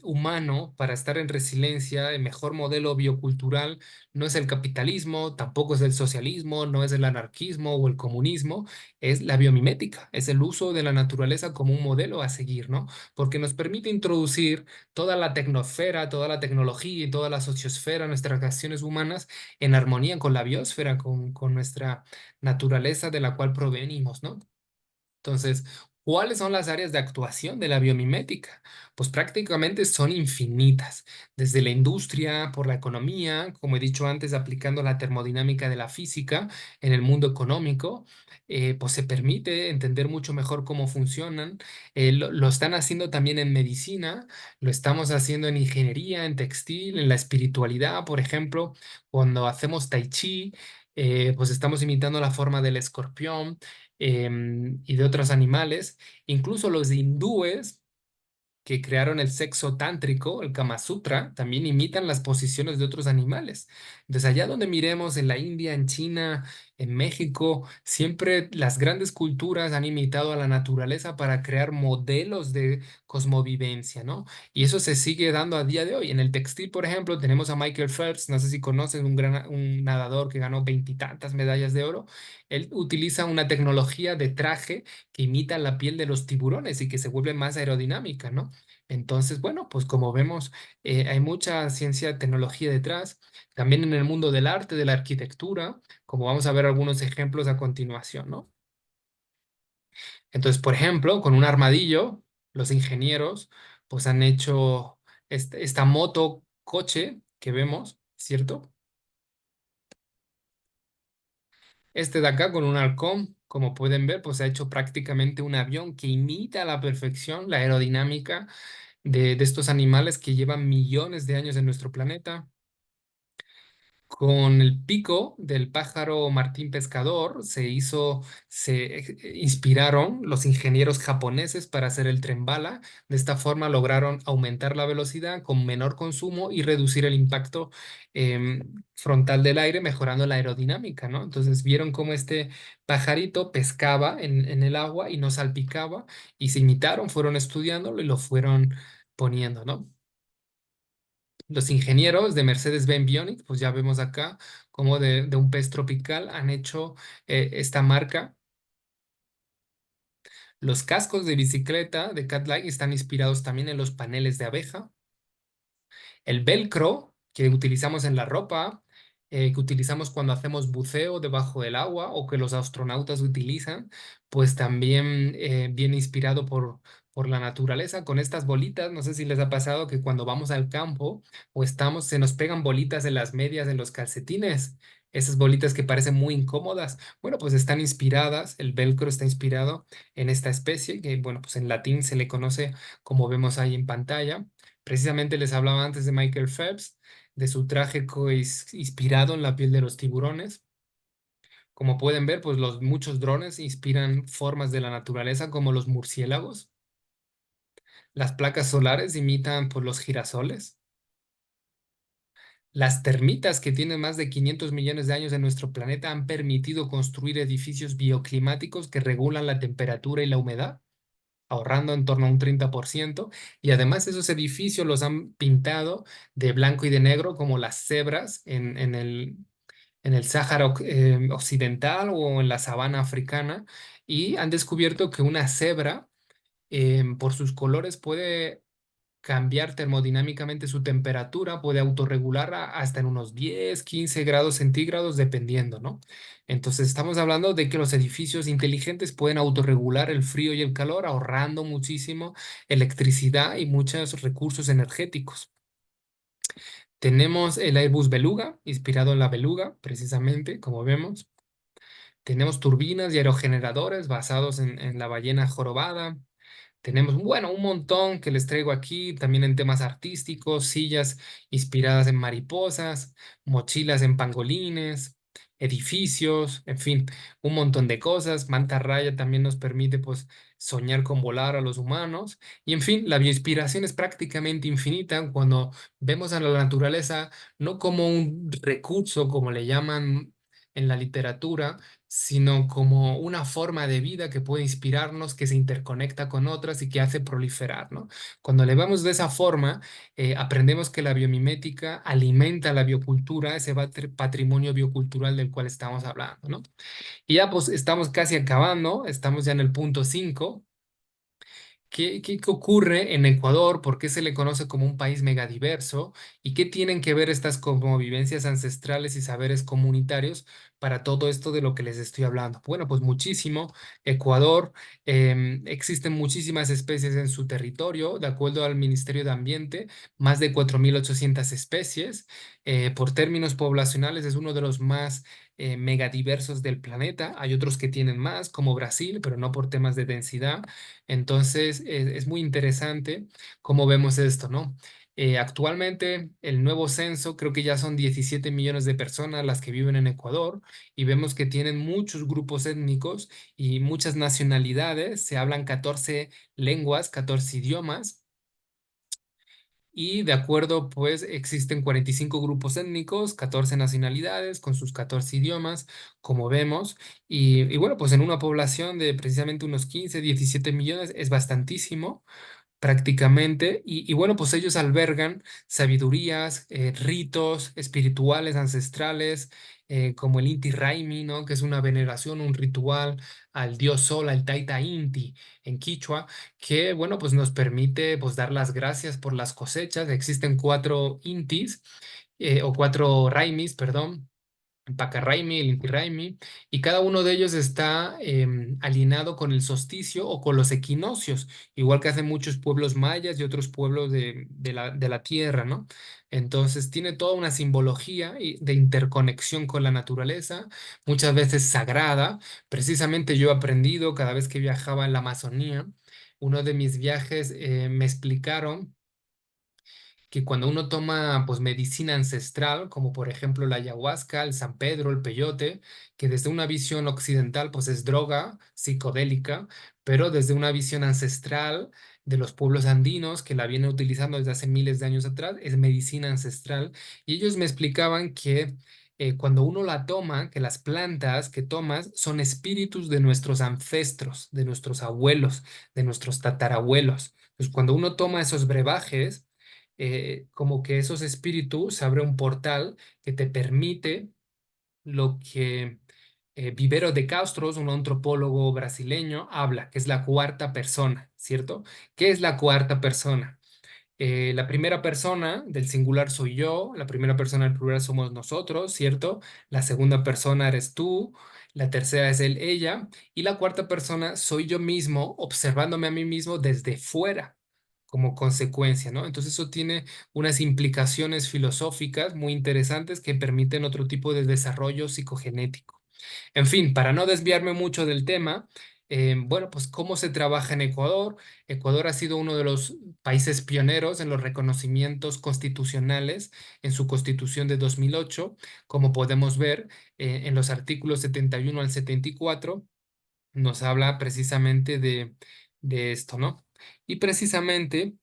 humano para estar en resiliencia, el mejor modelo biocultural no es el capitalismo, tampoco es el socialismo, no es el anarquismo o el comunismo, es la biomimética, es el uso de la naturaleza como un modelo a seguir, ¿no? Porque nos permite introducir toda la tecnosfera, toda la tecnología y toda la sociosfera, nuestras acciones humanas, en armonía con la biosfera, con nuestra naturaleza de la cual provenimos, ¿no? Entonces, ¿Cuáles son las áreas de actuación de la biomimética? Pues prácticamente son infinitas, desde la industria, por la economía, como he dicho antes, aplicando la termodinámica de la física en el mundo económico, pues se permite entender mucho mejor cómo funcionan. Lo están haciendo también en medicina, lo estamos haciendo en ingeniería, en textil, en la espiritualidad, por ejemplo, cuando hacemos tai chi, pues estamos imitando la forma del escorpión y de otros animales. Incluso los hindúes que crearon el sexo tántrico, el Kama Sutra, también imitan las posiciones de otros animales. Entonces, allá donde miremos, en la India, en China, en México, siempre las grandes culturas han imitado a la naturaleza para crear modelos de cosmovivencia, ¿no? Y eso se sigue dando a día de hoy. En el textil, por ejemplo, tenemos a Michael Phelps, no sé si conoces, un nadador que ganó veintitantas medallas de oro. Él utiliza una tecnología de traje que imita la piel de los tiburones y que se vuelve más aerodinámica, ¿no? Entonces, bueno, pues como vemos, hay mucha ciencia, tecnología detrás. También en el mundo del arte, de la arquitectura, como vamos a ver algunos ejemplos a continuación, ¿no? Entonces, por ejemplo, con un armadillo, los ingenieros, pues han hecho esta moto coche que vemos, ¿cierto? Este de acá con un halcón, como pueden ver, pues ha hecho prácticamente un avión que imita a la perfección la aerodinámica de estos animales que llevan millones de años en nuestro planeta. Con el pico del pájaro martín pescador se inspiraron los ingenieros japoneses para hacer el tren bala. De esta forma lograron aumentar la velocidad con menor consumo y reducir el impacto frontal del aire, mejorando la aerodinámica, ¿no? Entonces vieron cómo este pajarito pescaba en el agua y no salpicaba y se imitaron, fueron estudiándolo y lo fueron poniendo, ¿no? Los ingenieros de Mercedes-Benz Bionic, pues ya vemos acá cómo de un pez tropical han hecho esta marca. Los cascos de bicicleta de Cat-Like están inspirados también en los paneles de abeja. El velcro que utilizamos en la ropa, que utilizamos cuando hacemos buceo debajo del agua o que los astronautas utilizan, pues también viene inspirado por la naturaleza con estas bolitas. No sé si les ha pasado que cuando vamos al campo o estamos, se nos pegan bolitas en las medias, en los calcetines. Esas bolitas que parecen muy incómodas, bueno, pues están inspiradas, el velcro está inspirado en esta especie que, bueno, pues en latín se le conoce como vemos ahí en pantalla. Precisamente les hablaba antes de Michael Phelps, de su traje inspirado en la piel de los tiburones. Como pueden ver, pues muchos drones inspiran formas de la naturaleza como los murciélagos. Las placas solares imitan pues, los girasoles. Las termitas que tienen más de 500 millones de años en nuestro planeta han permitido construir edificios bioclimáticos que regulan la temperatura y la humedad, ahorrando en torno a un 30%, y además esos edificios los han pintado de blanco y de negro como las cebras en el Sáhara Occidental o en la sabana africana, y han descubierto que una cebra, por sus colores, puede cambiar termodinámicamente su temperatura, puede autorregular hasta en unos 10, 15 grados centígrados, dependiendo, ¿no? Entonces estamos hablando de que los edificios inteligentes pueden autorregular el frío y el calor, ahorrando muchísimo electricidad y muchos recursos energéticos. Tenemos el Airbus Beluga, inspirado en la beluga, precisamente, como vemos. Tenemos turbinas y aerogeneradores basados en la ballena jorobada. Tenemos, bueno, un montón que les traigo aquí, también en temas artísticos, sillas inspiradas en mariposas, mochilas en pangolines, edificios, en fin, un montón de cosas. Manta Raya también nos permite, pues, soñar con volar a los humanos. Y, en fin, la bioinspiración es prácticamente infinita cuando vemos a la naturaleza no como un recurso, como le llaman en la literatura, sino como una forma de vida que puede inspirarnos, que se interconecta con otras y que hace proliferar, ¿no? Cuando le vemos de esa forma, aprendemos que la biomimética alimenta la biocultura, ese patrimonio biocultural del cual estamos hablando, ¿no? Y ya pues estamos casi acabando, estamos ya en el punto 5. ¿Qué ocurre en Ecuador? ¿Por qué se le conoce como un país megadiverso? ¿Y qué tienen que ver estas convivencias ancestrales y saberes comunitarios para todo esto de lo que les estoy hablando? Bueno, pues muchísimo. Ecuador, existen muchísimas especies en su territorio, de acuerdo al Ministerio de Ambiente, más de 4.800 especies. Por términos poblacionales es uno de los más megadiversos del planeta. Hay otros que tienen más, como Brasil, pero no por temas de densidad. Entonces, es muy interesante cómo vemos esto, ¿no? Actualmente, el nuevo censo, creo que ya son 17 millones de personas las que viven en Ecuador y vemos que tienen muchos grupos étnicos y muchas nacionalidades. Se hablan 14 lenguas, 14 idiomas. Y de acuerdo, pues existen 45 grupos étnicos, 14 nacionalidades con sus 14 idiomas, como vemos. Y bueno, pues en una población de precisamente unos 15, 17 millones es bastantísimo prácticamente. Y bueno, pues ellos albergan sabidurías, ritos espirituales ancestrales, como el Inti Raymi, ¿no? Que es una veneración, un ritual al dios Sol, al Taita Inti en Quichua, que bueno, pues nos permite pues dar las gracias por las cosechas. Existen 4 Intis, o 4 Raimis, perdón, el Pacaraimi, el Inti-Raymi, y cada uno de ellos está alineado con el solsticio o con los equinoccios, igual que hacen muchos pueblos mayas y otros pueblos de la tierra, ¿no? Entonces tiene toda una simbología de interconexión con la naturaleza, muchas veces sagrada. Precisamente yo he aprendido cada vez que viajaba en la Amazonía, uno de mis viajes, me explicaron que cuando uno toma pues medicina ancestral, como por ejemplo la ayahuasca, el San Pedro, el peyote, que desde una visión occidental pues es droga psicodélica, pero desde una visión ancestral de los pueblos andinos que la vienen utilizando desde hace miles de años atrás, es medicina ancestral. Y ellos me explicaban que cuando uno la toma, que las plantas que tomas son espíritus de nuestros ancestros, de nuestros abuelos, de nuestros tatarabuelos. Pues cuando uno toma esos brebajes, como que esos espíritus se abre un portal que te permite lo que Vivero de Castro, un antropólogo brasileño, habla, que es la cuarta persona, ¿cierto? ¿Qué es la cuarta persona? La primera persona del singular soy yo, la primera persona del plural somos nosotros, ¿cierto? La segunda persona eres tú, la tercera es él, ella, y la cuarta persona soy yo mismo, observándome a mí mismo desde fuera, como consecuencia, ¿no? Entonces eso tiene unas implicaciones filosóficas muy interesantes que permiten otro tipo de desarrollo psicogenético. En fin, para no desviarme mucho del tema, bueno, pues cómo se trabaja en Ecuador. Ecuador ha sido uno de los países pioneros en los reconocimientos constitucionales en su constitución de 2008, como podemos ver en los artículos 71 al 74, nos habla precisamente de esto, ¿no? Y precisamente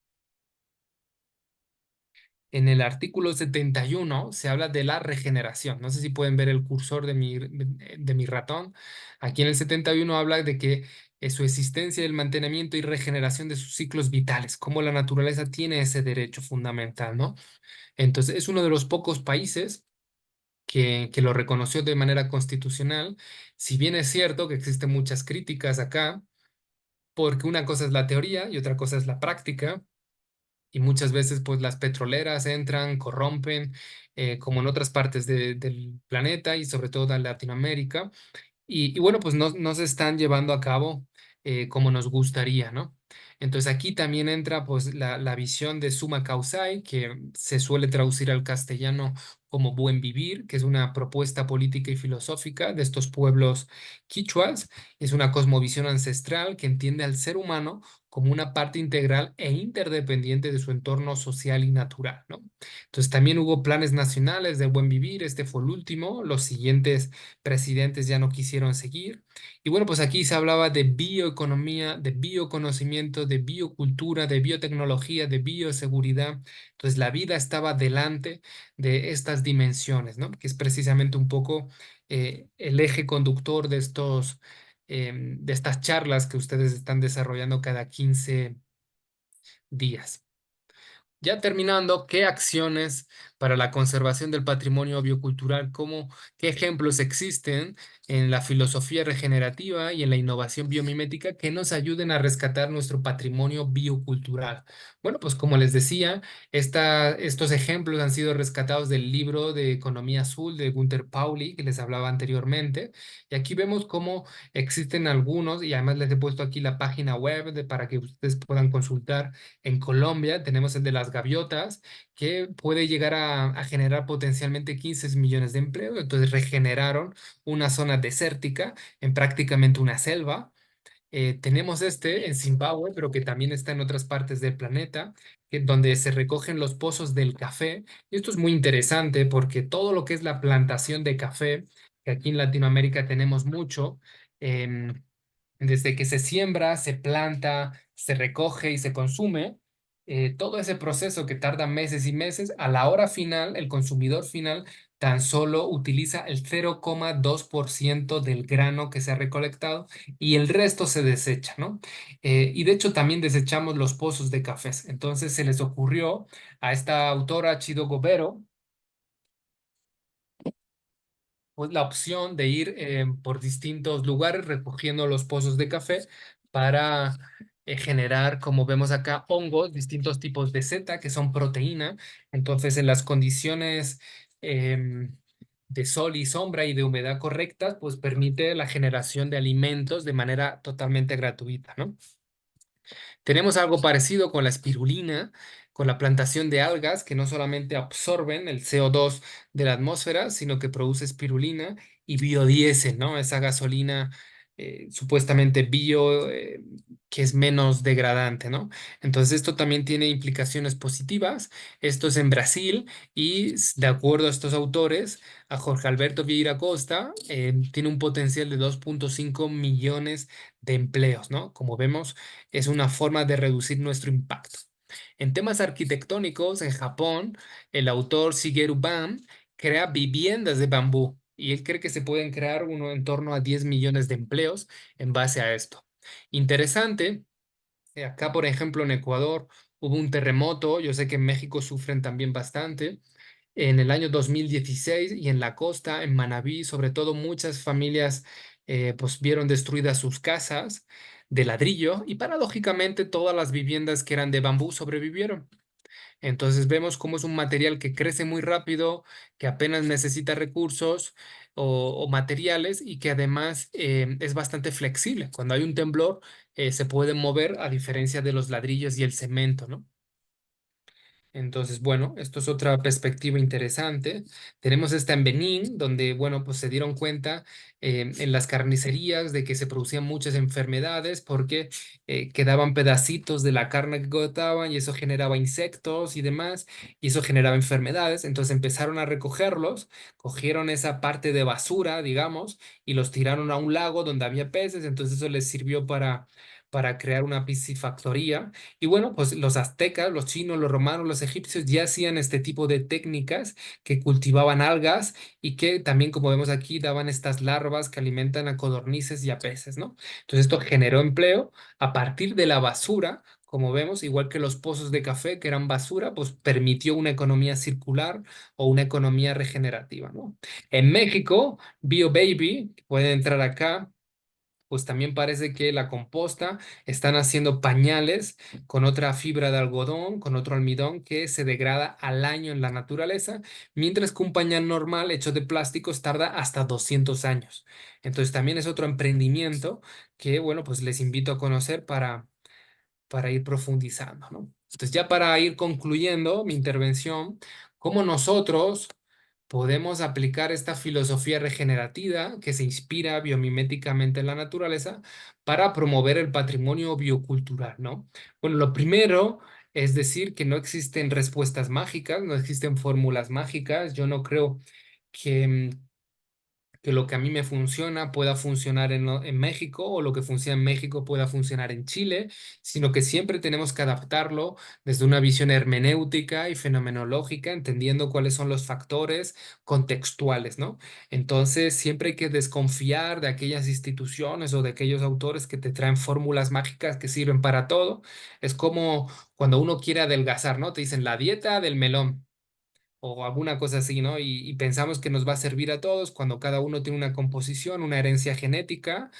en el artículo 71 se habla de la regeneración. No sé si pueden ver el cursor de mi ratón. Aquí en el 71 habla de que su existencia, el mantenimiento y regeneración de sus ciclos vitales, cómo la naturaleza tiene ese derecho fundamental, ¿no? Entonces, es uno de los pocos países que lo reconoció de manera constitucional. Si bien es cierto que existen muchas críticas acá, porque una cosa es la teoría y otra cosa es la práctica. Y muchas veces pues las petroleras entran, corrompen, como en otras partes del planeta y sobre todo en Latinoamérica. Y bueno, pues no se están llevando a cabo como nos gustaría, ¿no? Entonces aquí también entra pues la visión de summa causai, que se suele traducir al castellano como buen vivir, que es una propuesta política y filosófica de estos pueblos quichuas. Es una cosmovisión ancestral que entiende al ser humano como una parte integral e interdependiente de su entorno social y natural, ¿no? Entonces también hubo planes nacionales de buen vivir, este fue el último, los siguientes presidentes ya no quisieron seguir. Y bueno, pues aquí se hablaba de bioeconomía, de bioconocimiento, de biocultura, de biotecnología, de bioseguridad. Entonces la vida estaba delante de estas dimensiones, ¿no? Que es precisamente un poco el eje conductor de estas charlas que ustedes están desarrollando cada 15 días. Ya terminando, ¿qué acciones para la conservación del patrimonio biocultural, qué ejemplos existen en la filosofía regenerativa y en la innovación biomimética que nos ayuden a rescatar nuestro patrimonio biocultural. Bueno, pues como les decía, estos ejemplos han sido rescatados del libro de Economía Azul de Gunther Pauli, que les hablaba anteriormente. Y aquí vemos cómo existen algunos, y además les he puesto aquí la página web para que ustedes puedan consultar. En Colombia tenemos el de las gaviotas, que puede llegar a generar potencialmente 15 millones de empleos. Entonces regeneraron una zona desértica en prácticamente una selva. Tenemos este en Zimbabue, pero que también está en otras partes del planeta, donde se recogen los pozos del café. Y esto es muy interesante porque todo lo que es la plantación de café, que aquí en Latinoamérica tenemos mucho, em, desde que se siembra, se planta, se recoge y se consume, todo ese proceso que tarda meses y meses, a la hora final, el consumidor final tan solo utiliza el 0,2% del grano que se ha recolectado y el resto se desecha, ¿no? Y de hecho también desechamos los pozos de cafés. Entonces se les ocurrió a esta autora Chido Gobero pues, la opción de ir por distintos lugares recogiendo los pozos de café para generar, como vemos acá, hongos, distintos tipos de seta que son proteína. Entonces, en las condiciones de sol y sombra y de humedad correctas, pues permite la generación de alimentos de manera totalmente gratuita, ¿no? Tenemos algo parecido con la espirulina, con la plantación de algas que no solamente absorben el CO2 de la atmósfera, sino que produce espirulina y biodiesel, ¿no? Esa gasolina supuestamente bio, que es menos degradante, ¿no? Entonces esto también tiene implicaciones positivas. Esto es en Brasil y de acuerdo a estos autores, a Jorge Alberto Vieira Costa, tiene un potencial de 2,5 millones de empleos, ¿no? Como vemos, es una forma de reducir nuestro impacto. En temas arquitectónicos, en Japón, el autor Shigeru Ban crea viviendas de bambú y él cree que se pueden crear uno en torno a 10 millones de empleos en base a esto. Interesante, acá por ejemplo en Ecuador hubo un terremoto, yo sé que en México sufren también bastante. En el año 2016 y en la costa, en Manabí, sobre todo muchas familias pues vieron destruidas sus casas de ladrillo y paradójicamente todas las viviendas que eran de bambú sobrevivieron. Entonces vemos cómo es un material que crece muy rápido, que apenas necesita recursos o materiales y que además es bastante flexible. Cuando hay un temblor se puede mover a diferencia de los ladrillos y el cemento, ¿no? Entonces, bueno, esto es otra perspectiva interesante. Tenemos esta en Benín, donde, bueno, pues se dieron cuenta en las carnicerías de que se producían muchas enfermedades porque quedaban pedacitos de la carne que cortaban y eso generaba insectos y demás, y eso generaba enfermedades. Entonces empezaron a recogerlos, cogieron esa parte de basura, digamos, y los tiraron a un lago donde había peces. Entonces eso les sirvió para crear una piscifactoría. Y bueno, pues los aztecas, los chinos, los romanos, los egipcios ya hacían este tipo de técnicas que cultivaban algas y que también, como vemos aquí, daban estas larvas que alimentan a codornices y a peces, ¿no? Entonces esto generó empleo a partir de la basura. Como vemos, igual que los pozos de café que eran basura, pues permitió una economía circular o una economía regenerativa, ¿no? En México, BioBaby, pueden entrar acá, pues también parece que la composta están haciendo pañales con otra fibra de algodón, con otro almidón que se degrada al año en la naturaleza, mientras que un pañal normal hecho de plásticos tarda hasta 200 años. Entonces también es otro emprendimiento que, bueno, pues les invito a conocer para ir profundizando, ¿no? Entonces ya para ir concluyendo mi intervención, ¿cómo nosotros podemos aplicar esta filosofía regenerativa que se inspira biomiméticamente en la naturaleza para promover el patrimonio biocultural, ¿no? Bueno, lo primero es decir que no existen respuestas mágicas, no existen fórmulas mágicas. Yo no creo que lo que a mí me funciona pueda funcionar en México o lo que funciona en México pueda funcionar en Chile, sino que siempre tenemos que adaptarlo desde una visión hermenéutica y fenomenológica, entendiendo cuáles son los factores contextuales, ¿no? Entonces, siempre hay que desconfiar de aquellas instituciones o de aquellos autores que te traen fórmulas mágicas que sirven para todo. Es como cuando uno quiere adelgazar, ¿no? Te dicen la dieta del melón o alguna cosa así, ¿no? Y pensamos que nos va a servir a todos cuando cada uno tiene una composición, una herencia genética,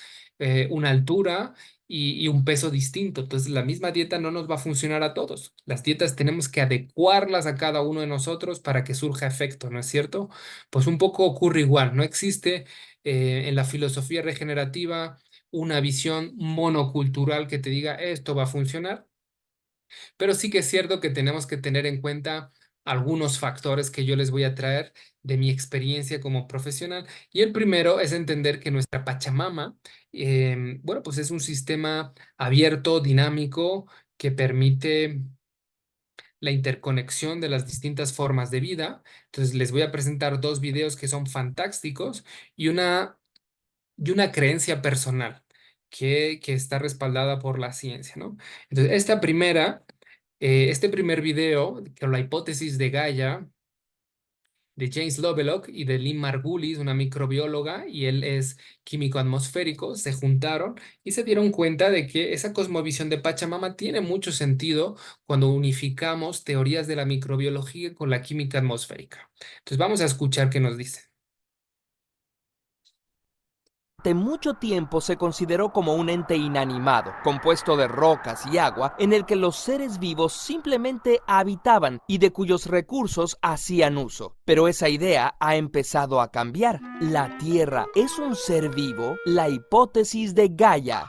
una altura y un peso distinto. Entonces, la misma dieta no nos va a funcionar a todos. Las dietas tenemos que adecuarlas a cada uno de nosotros para que surja efecto, ¿no es cierto? Pues un poco ocurre igual. No existe en la filosofía regenerativa una visión monocultural que te diga esto va a funcionar, pero sí que es cierto que tenemos que tener en cuenta algunos factores que yo les voy a traer de mi experiencia como profesional. Y el primero es entender que nuestra Pachamama, bueno, pues es un sistema abierto, dinámico, que permite la interconexión de las distintas formas de vida. Entonces les voy a presentar dos videos que son fantásticos y una creencia personal que está respaldada por la ciencia, ¿no? Entonces, este primer video, con la hipótesis de Gaia, de James Lovelock y de Lynn Margulis, una microbióloga, y él es químico atmosférico, se juntaron y se dieron cuenta de que esa cosmovisión de Pachamama tiene mucho sentido cuando unificamos teorías de la microbiología con la química atmosférica. Entonces, vamos a escuchar qué nos dicen. Durante mucho tiempo se consideró como un ente inanimado, compuesto de rocas y agua, en el que los seres vivos simplemente habitaban y de cuyos recursos hacían uso. Pero esa idea ha empezado a cambiar. ¿La Tierra es un ser vivo? La hipótesis de Gaia.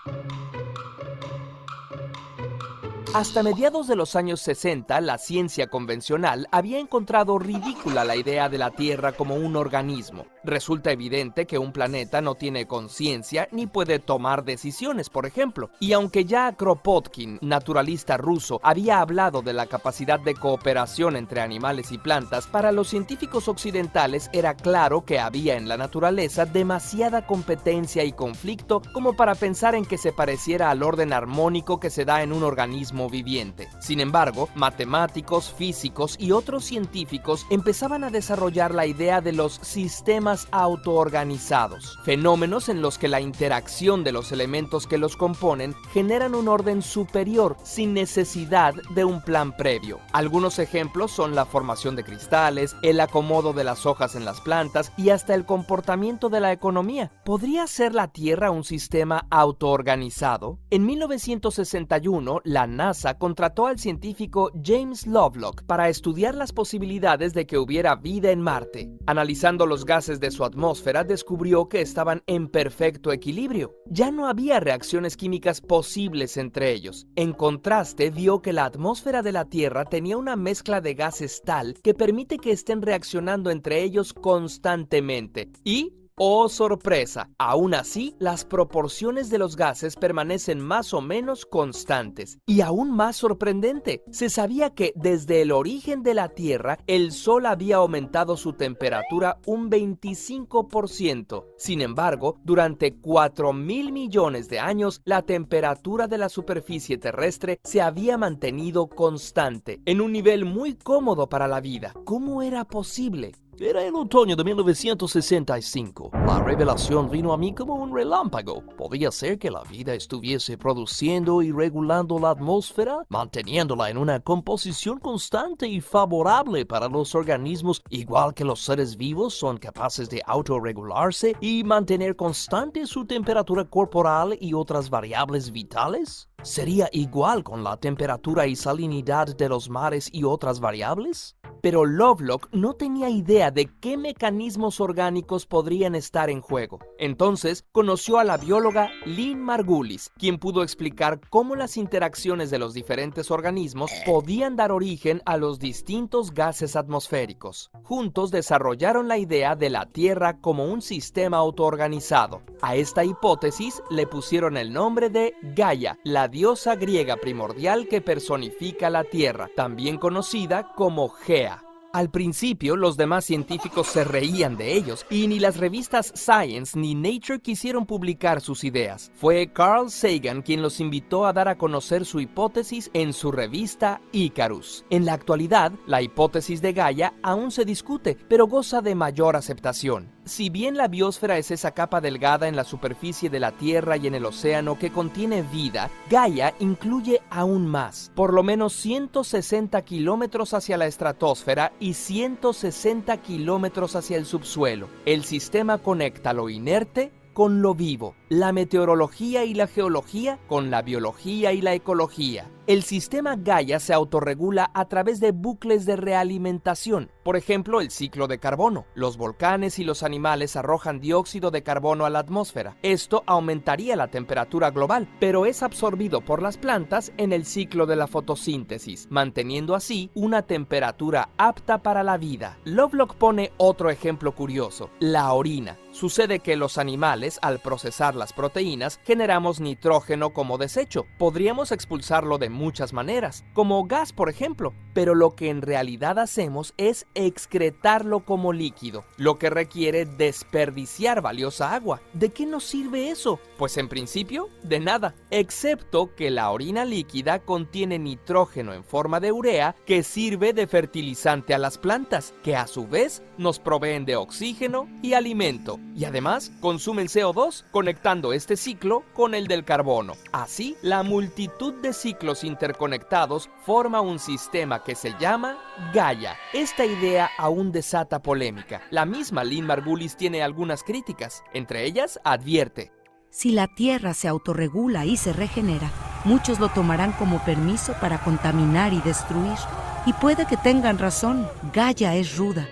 Hasta mediados de los años 60, la ciencia convencional había encontrado ridícula la idea de la Tierra como un organismo. Resulta evidente que un planeta no tiene conciencia ni puede tomar decisiones, por ejemplo. Y aunque ya Kropotkin, naturalista ruso, había hablado de la capacidad de cooperación entre animales y plantas, para los científicos occidentales era claro que había en la naturaleza demasiada competencia y conflicto como para pensar en que se pareciera al orden armónico que se da en un organismo viviente. Sin embargo, matemáticos, físicos y otros científicos empezaban a desarrollar la idea de los sistemas autoorganizados, fenómenos en los que la interacción de los elementos que los componen generan un orden superior sin necesidad de un plan previo. Algunos ejemplos son la formación de cristales, el acomodo de las hojas en las plantas y hasta el comportamiento de la economía. ¿Podría ser la Tierra un sistema autoorganizado? En 1961, la NASA contrató al científico James Lovelock para estudiar las posibilidades de que hubiera vida en Marte. Analizando los gases de su atmósfera, descubrió que estaban en perfecto equilibrio. Ya no había reacciones químicas posibles entre ellos. En contraste, vio que la atmósfera de la Tierra tenía una mezcla de gases tal que permite que estén reaccionando entre ellos constantemente. Y ¡oh, sorpresa! Aún así, las proporciones de los gases permanecen más o menos constantes. Y aún más sorprendente, se sabía que desde el origen de la Tierra, el Sol había aumentado su temperatura un 25%. Sin embargo, durante 4.000 millones de años, la temperatura de la superficie terrestre se había mantenido constante, en un nivel muy cómodo para la vida. ¿Cómo era posible? Era el otoño de 1965. La revelación vino a mí como un relámpago. ¿Podía ser que la vida estuviese produciendo y regulando la atmósfera, manteniéndola en una composición constante y favorable para los organismos, igual que los seres vivos son capaces de autorregularse y mantener constante su temperatura corporal y otras variables vitales? ¿Sería igual con la temperatura y salinidad de los mares y otras variables? Pero Lovelock no tenía idea de qué mecanismos orgánicos podrían estar en juego. Entonces conoció a la bióloga Lynn Margulis, quien pudo explicar cómo las interacciones de los diferentes organismos podían dar origen a los distintos gases atmosféricos. Juntos desarrollaron la idea de la Tierra como un sistema autoorganizado. A esta hipótesis le pusieron el nombre de Gaia, la diosa griega primordial que personifica la Tierra, también conocida como Gea. Al principio, los demás científicos se reían de ellos y ni las revistas Science ni Nature quisieron publicar sus ideas. Fue Carl Sagan quien los invitó a dar a conocer su hipótesis en su revista Icarus. En la actualidad, la hipótesis de Gaia aún se discute, pero goza de mayor aceptación. Si bien la biosfera es esa capa delgada en la superficie de la Tierra y en el océano que contiene vida, Gaia incluye aún más, por lo menos 160 kilómetros hacia la estratosfera y 160 kilómetros hacia el subsuelo. El sistema conecta lo inerte con lo vivo, la meteorología y la geología con la biología y la ecología. El sistema Gaia se autorregula a través de bucles de realimentación. Por ejemplo, el ciclo de carbono. Los volcanes y los animales arrojan dióxido de carbono a la atmósfera. Esto aumentaría la temperatura global, pero es absorbido por las plantas en el ciclo de la fotosíntesis, manteniendo así una temperatura apta para la vida. Lovelock pone otro ejemplo curioso, la orina. Sucede que los animales, al procesar las proteínas, generamos nitrógeno como desecho. Podríamos expulsarlo de muchas maneras, como gas por ejemplo, pero lo que en realidad hacemos es excretarlo como líquido, lo que requiere desperdiciar valiosa agua. ¿De qué nos sirve eso? Pues en principio, de nada, excepto que la orina líquida contiene nitrógeno en forma de urea que sirve de fertilizante a las plantas, que a su vez nos proveen de oxígeno y alimento, y además consumen CO2, conectando este ciclo con el del carbono. Así, la multitud de ciclos interconectados forma un sistema que se llama Gaia. Esta idea aún desata polémica. La misma Lynn Margulis tiene algunas críticas. Entre ellas, advierte: si la Tierra se autorregula y se regenera, muchos lo tomarán como permiso para contaminar y destruir. Y puede que tengan razón. Gaia es ruda.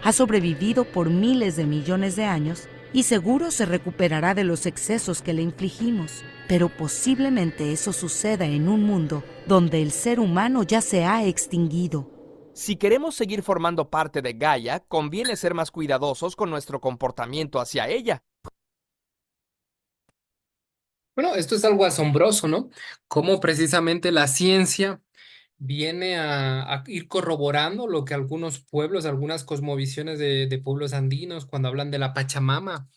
Ha sobrevivido por miles de millones de años y seguro se recuperará de los excesos que le infligimos. Pero posiblemente eso suceda en un mundo donde el ser humano ya se ha extinguido. Si queremos seguir formando parte de Gaia, conviene ser más cuidadosos con nuestro comportamiento hacia ella. Bueno, esto es algo asombroso, ¿no? Cómo precisamente la ciencia viene a ir corroborando lo que algunos pueblos, algunas cosmovisiones de pueblos andinos, cuando hablan de la Pachamama,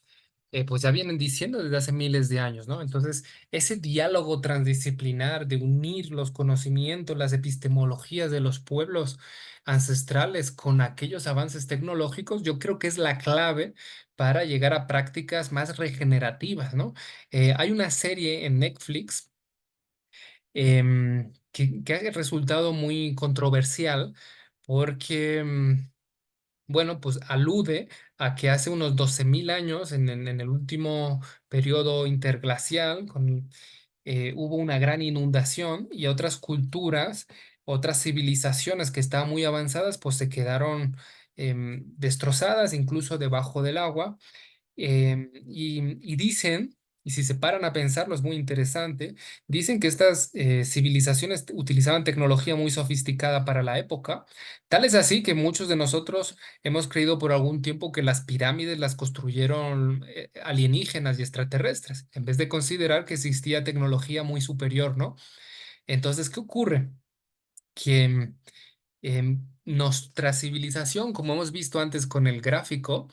pues ya vienen diciendo desde hace miles de años, ¿no? Entonces, ese diálogo transdisciplinar de unir los conocimientos, las epistemologías de los pueblos ancestrales con aquellos avances tecnológicos, yo creo que es la clave para llegar a prácticas más regenerativas, ¿no? Hay una serie en Netflix que ha resultado muy controversial porque bueno, pues alude a que hace unos 12.000 años, en el último periodo interglacial, hubo una gran inundación y otras culturas, otras civilizaciones que estaban muy avanzadas, pues se quedaron destrozadas, incluso debajo del agua. Y dicen, y si se paran a pensarlo, es muy interesante, dicen que estas civilizaciones utilizaban tecnología muy sofisticada para la época, tal es así que muchos de nosotros hemos creído por algún tiempo que las pirámides las construyeron alienígenas y extraterrestres, en vez de considerar que existía tecnología muy superior, ¿no? Entonces, ¿qué ocurre? Que nuestra civilización, como hemos visto antes con el gráfico,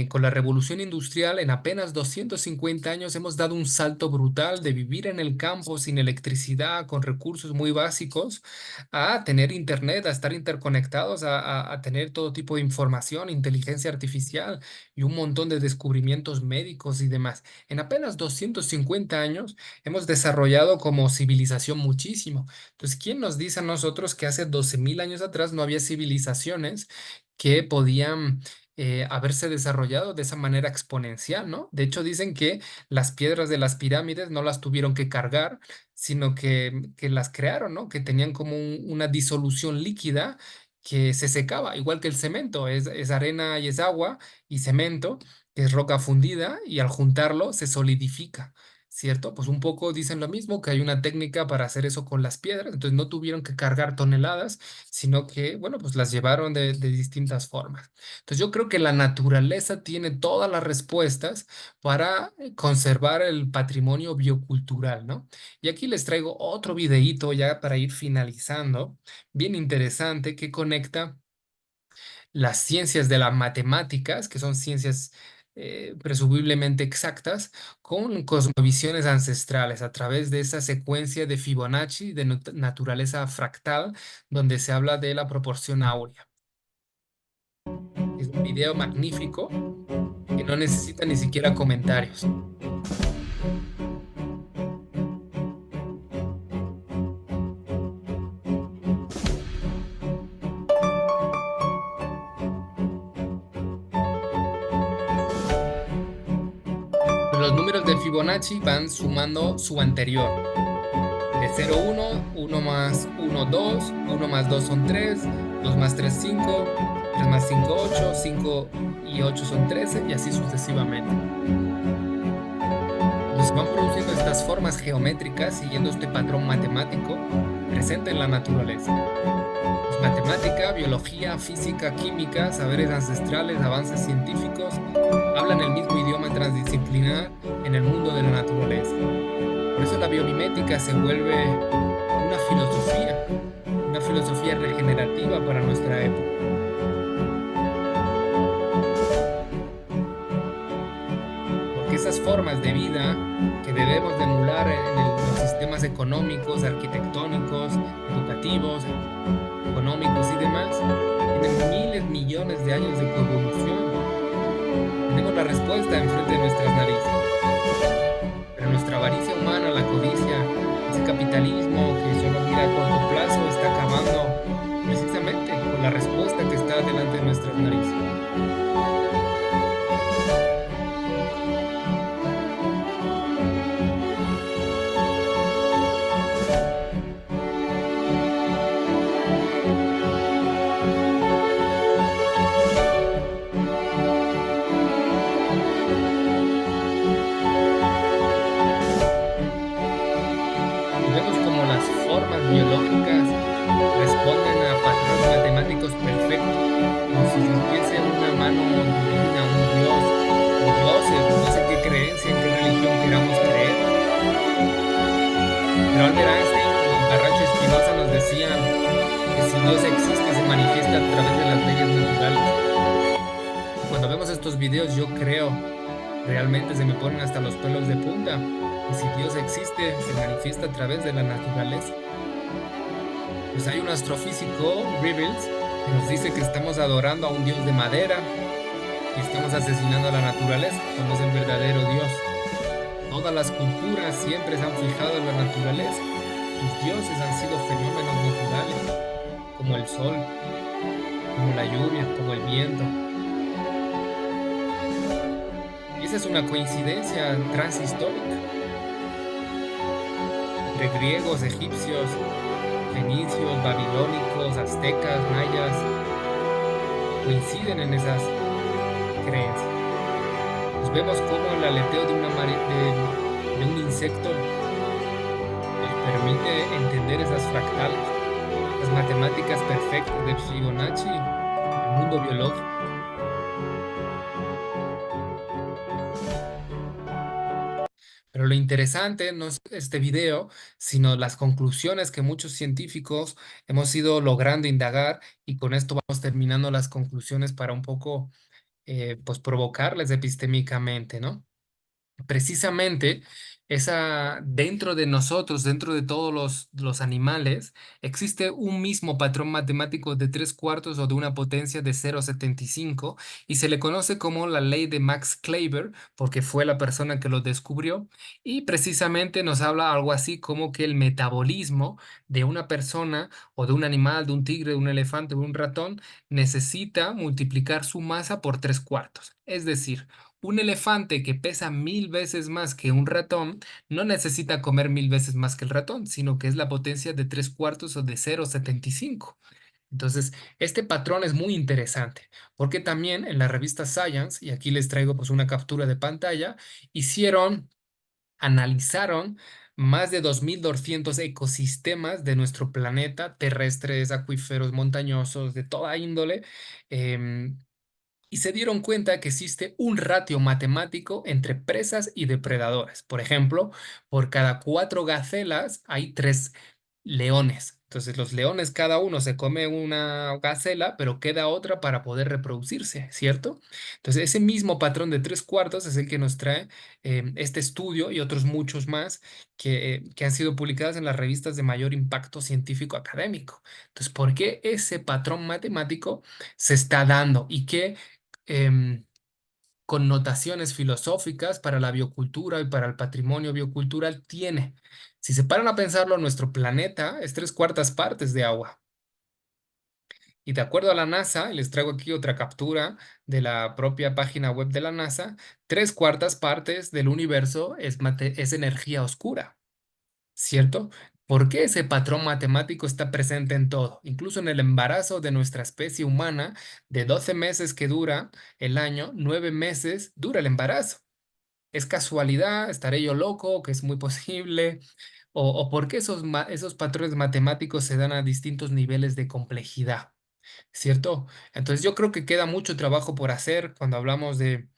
con la revolución industrial, en apenas 250 años hemos dado un salto brutal de vivir en el campo sin electricidad, con recursos muy básicos, a tener internet, a estar interconectados, a tener todo tipo de información, inteligencia artificial y un montón de descubrimientos médicos y demás. En apenas 250 años hemos desarrollado como civilización muchísimo. Entonces, ¿quién nos dice a nosotros que hace 12.000 años atrás no había civilizaciones que podían haberse desarrollado de esa manera exponencial, ¿no? De hecho, dicen que las piedras de las pirámides no las tuvieron que cargar, sino que las crearon, ¿no? Que tenían como una disolución líquida que se secaba, igual que el cemento, es arena y es agua y cemento, que es roca fundida, y al juntarlo se solidifica. ¿Cierto? Pues un poco dicen lo mismo, que hay una técnica para hacer eso con las piedras, entonces no tuvieron que cargar toneladas, sino que, bueno, pues las llevaron de distintas formas. Entonces yo creo que la naturaleza tiene todas las respuestas para conservar el patrimonio biocultural, ¿no? Y aquí les traigo otro videíto ya para ir finalizando, bien interesante, que conecta las ciencias de las matemáticas, que son ciencias presumiblemente exactas, con cosmovisiones ancestrales a través de esa secuencia de Fibonacci de naturaleza fractal, donde se habla de la proporción áurea. Es un video magnífico que no necesita ni siquiera comentarios. Los números de Fibonacci van sumando su anterior. De 0, 1, 1 más 1, 2, 1 más 2 son 3, 2 más 3, 5, 3 más 5, 8, 5 y 8 son 13 y así sucesivamente. Nos van produciendo estas formas geométricas siguiendo este patrón matemático presente en la naturaleza. Pues matemática, biología, física, química, saberes ancestrales, avances científicos hablan el mismo idioma transdisciplinar en el mundo de la naturaleza. Por eso la biomimética se vuelve una filosofía regenerativa para nuestra época. Porque esas formas de vida que debemos de emular en los sistemas económicos, arquitectónicos, educativos, económicos y demás, tienen miles, millones de años de coevolución. Tenemos la respuesta enfrente de nuestras narices. Pero nuestra avaricia humana, la codicia, ese capitalismo que solo mira a corto plazo, está acabando precisamente con la respuesta que está delante de nuestras narices. Vemos como las formas biológicas responden a patrones matemáticos perfectos, como si hubiese una mano divina, un dios, o dioses, no sé qué creencia, en qué religión queramos creer. Pero Albert Einstein y Barracho Espinosa nos decían que si Dios existe se manifiesta a través de las leyes naturales. Cuando vemos estos videos yo creo, realmente se me ponen hasta los pelos de punta. Y si Dios existe, se manifiesta a través de la naturaleza. Pues hay un astrofísico, Rebels, que nos dice que estamos adorando a un dios de madera y estamos asesinando a la naturaleza, cuando es el verdadero Dios. Todas las culturas siempre se han fijado en la naturaleza. Sus dioses han sido fenómenos naturales, como el sol, como la lluvia, como el viento. Y esa es una coincidencia transhistórica. Entre griegos, egipcios, fenicios, babilónicos, aztecas, mayas, coinciden en esas creencias. Pues vemos cómo el aleteo de un insecto nos permite entender esas fractales, las matemáticas perfectas de Fibonacci, el mundo biológico. Pero lo interesante no es este video, sino las conclusiones que muchos científicos hemos ido logrando indagar, y con esto vamos terminando las conclusiones para un poco pues provocarles epistémicamente, ¿no? Precisamente dentro de nosotros, dentro de todos los animales, existe un mismo patrón matemático de 3/4 o de una potencia de 0,75 y se le conoce como la ley de Max Kleber porque fue la persona que lo descubrió, y precisamente nos habla algo así como que el metabolismo de una persona o de un animal, de un tigre, de un elefante, de un ratón, necesita multiplicar su masa por 3/4. Es decir, un elefante que pesa 1000 veces más que un ratón no necesita comer 1000 veces más que el ratón, sino que es la potencia de 3/4 o de 0,75. Entonces, este patrón es muy interesante porque también en la revista Science, y aquí les traigo pues una captura de pantalla, analizaron más de 2200 ecosistemas de nuestro planeta, terrestres, acuíferos, montañosos, de toda índole, y se dieron cuenta que existe un ratio matemático entre presas y depredadores. Por ejemplo, por cada 4 gacelas hay 3 leones. Entonces los leones cada uno se come una gacela, pero queda otra para poder reproducirse, ¿cierto? Entonces ese mismo patrón de 3/4 es el que nos trae este estudio y otros muchos más que han sido publicados en las revistas de mayor impacto científico académico. Entonces, ¿por qué ese patrón matemático se está dando y qué connotaciones filosóficas para la biocultura y para el patrimonio biocultural tiene? Si se paran a pensarlo, nuestro planeta es 3/4 de agua. Y de acuerdo a la NASA, y les traigo aquí otra captura de la propia página web de la NASA, 3/4 del universo es energía oscura, ¿cierto? ¿Por qué ese patrón matemático está presente en todo? Incluso en el embarazo de nuestra especie humana, de 12 meses que dura el año, 9 meses dura el embarazo. ¿Es casualidad? ¿Estaré yo loco? Que es muy posible. ¿O por qué esos patrones matemáticos se dan a distintos niveles de complejidad? ¿Cierto? Entonces yo creo que queda mucho trabajo por hacer cuando hablamos de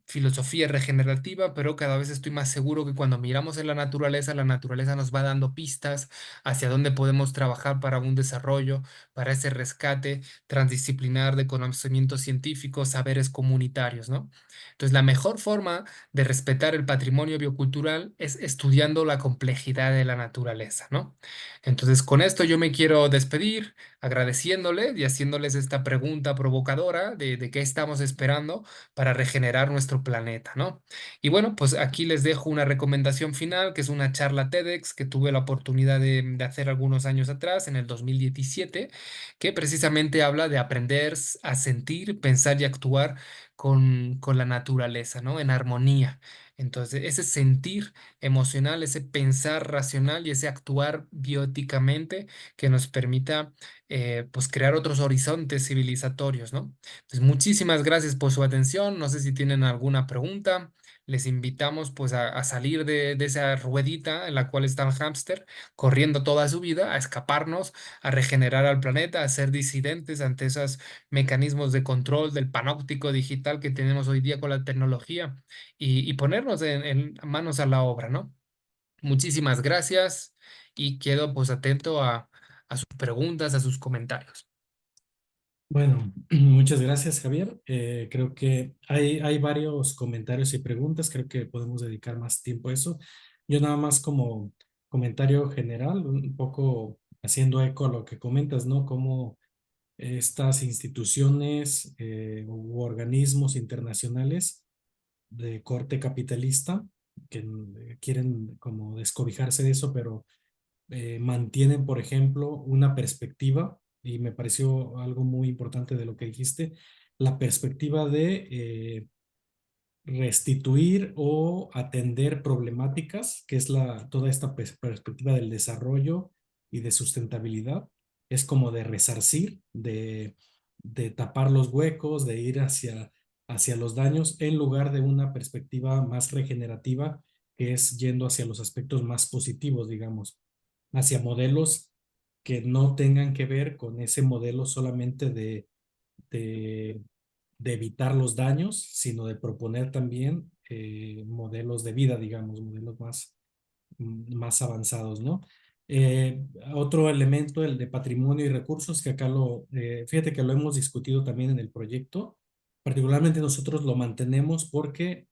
filosofía regenerativa, pero cada vez estoy más seguro que cuando miramos en la naturaleza nos va dando pistas hacia dónde podemos trabajar para un desarrollo, para ese rescate transdisciplinar de conocimientos científicos, saberes comunitarios, ¿no? Entonces la mejor forma de respetar el patrimonio biocultural es estudiando la complejidad de la naturaleza, ¿no? Entonces con esto yo me quiero despedir agradeciéndoles y haciéndoles esta pregunta provocadora de qué estamos esperando para regenerar nuestro planeta, ¿no? Y bueno, pues aquí les dejo una recomendación final, que es una charla TEDx que tuve la oportunidad de hacer algunos años atrás, en el 2017, que precisamente habla de aprender a sentir, pensar y actuar con la naturaleza, ¿no? En armonía. Entonces, ese sentir emocional, ese pensar racional y ese actuar bióticamente que nos permita pues crear otros horizontes civilizatorios, ¿no? Entonces, muchísimas gracias por su atención. No sé si tienen alguna pregunta. Les invitamos pues a salir de esa ruedita en la cual está el hámster, corriendo toda su vida, a escaparnos, a regenerar al planeta, a ser disidentes ante esos mecanismos de control del panóptico digital que tenemos hoy día con la tecnología y ponernos en manos a la obra, ¿no? Muchísimas gracias y quedo pues atento a sus preguntas, a sus comentarios. Bueno, muchas gracias, Javier. Creo que hay varios comentarios y preguntas. Creo que podemos dedicar más tiempo a eso. Yo nada más como comentario general, un poco haciendo eco a lo que comentas, ¿no? Cómo estas instituciones u organismos internacionales de corte capitalista que quieren como descobijarse de eso, pero mantienen, por ejemplo, una perspectiva, y me pareció algo muy importante de lo que dijiste, la perspectiva de restituir o atender problemáticas, que es toda esta perspectiva del desarrollo y de sustentabilidad, es como de resarcir, de tapar los huecos, de ir hacia los daños, en lugar de una perspectiva más regenerativa, que es yendo hacia los aspectos más positivos, digamos, hacia modelos que no tengan que ver con ese modelo solamente de, de evitar los daños, sino de proponer también modelos de vida, digamos, modelos más avanzados, ¿no? Otro elemento, el de patrimonio y recursos, que acá fíjate que lo hemos discutido también en el proyecto, particularmente nosotros lo mantenemos porque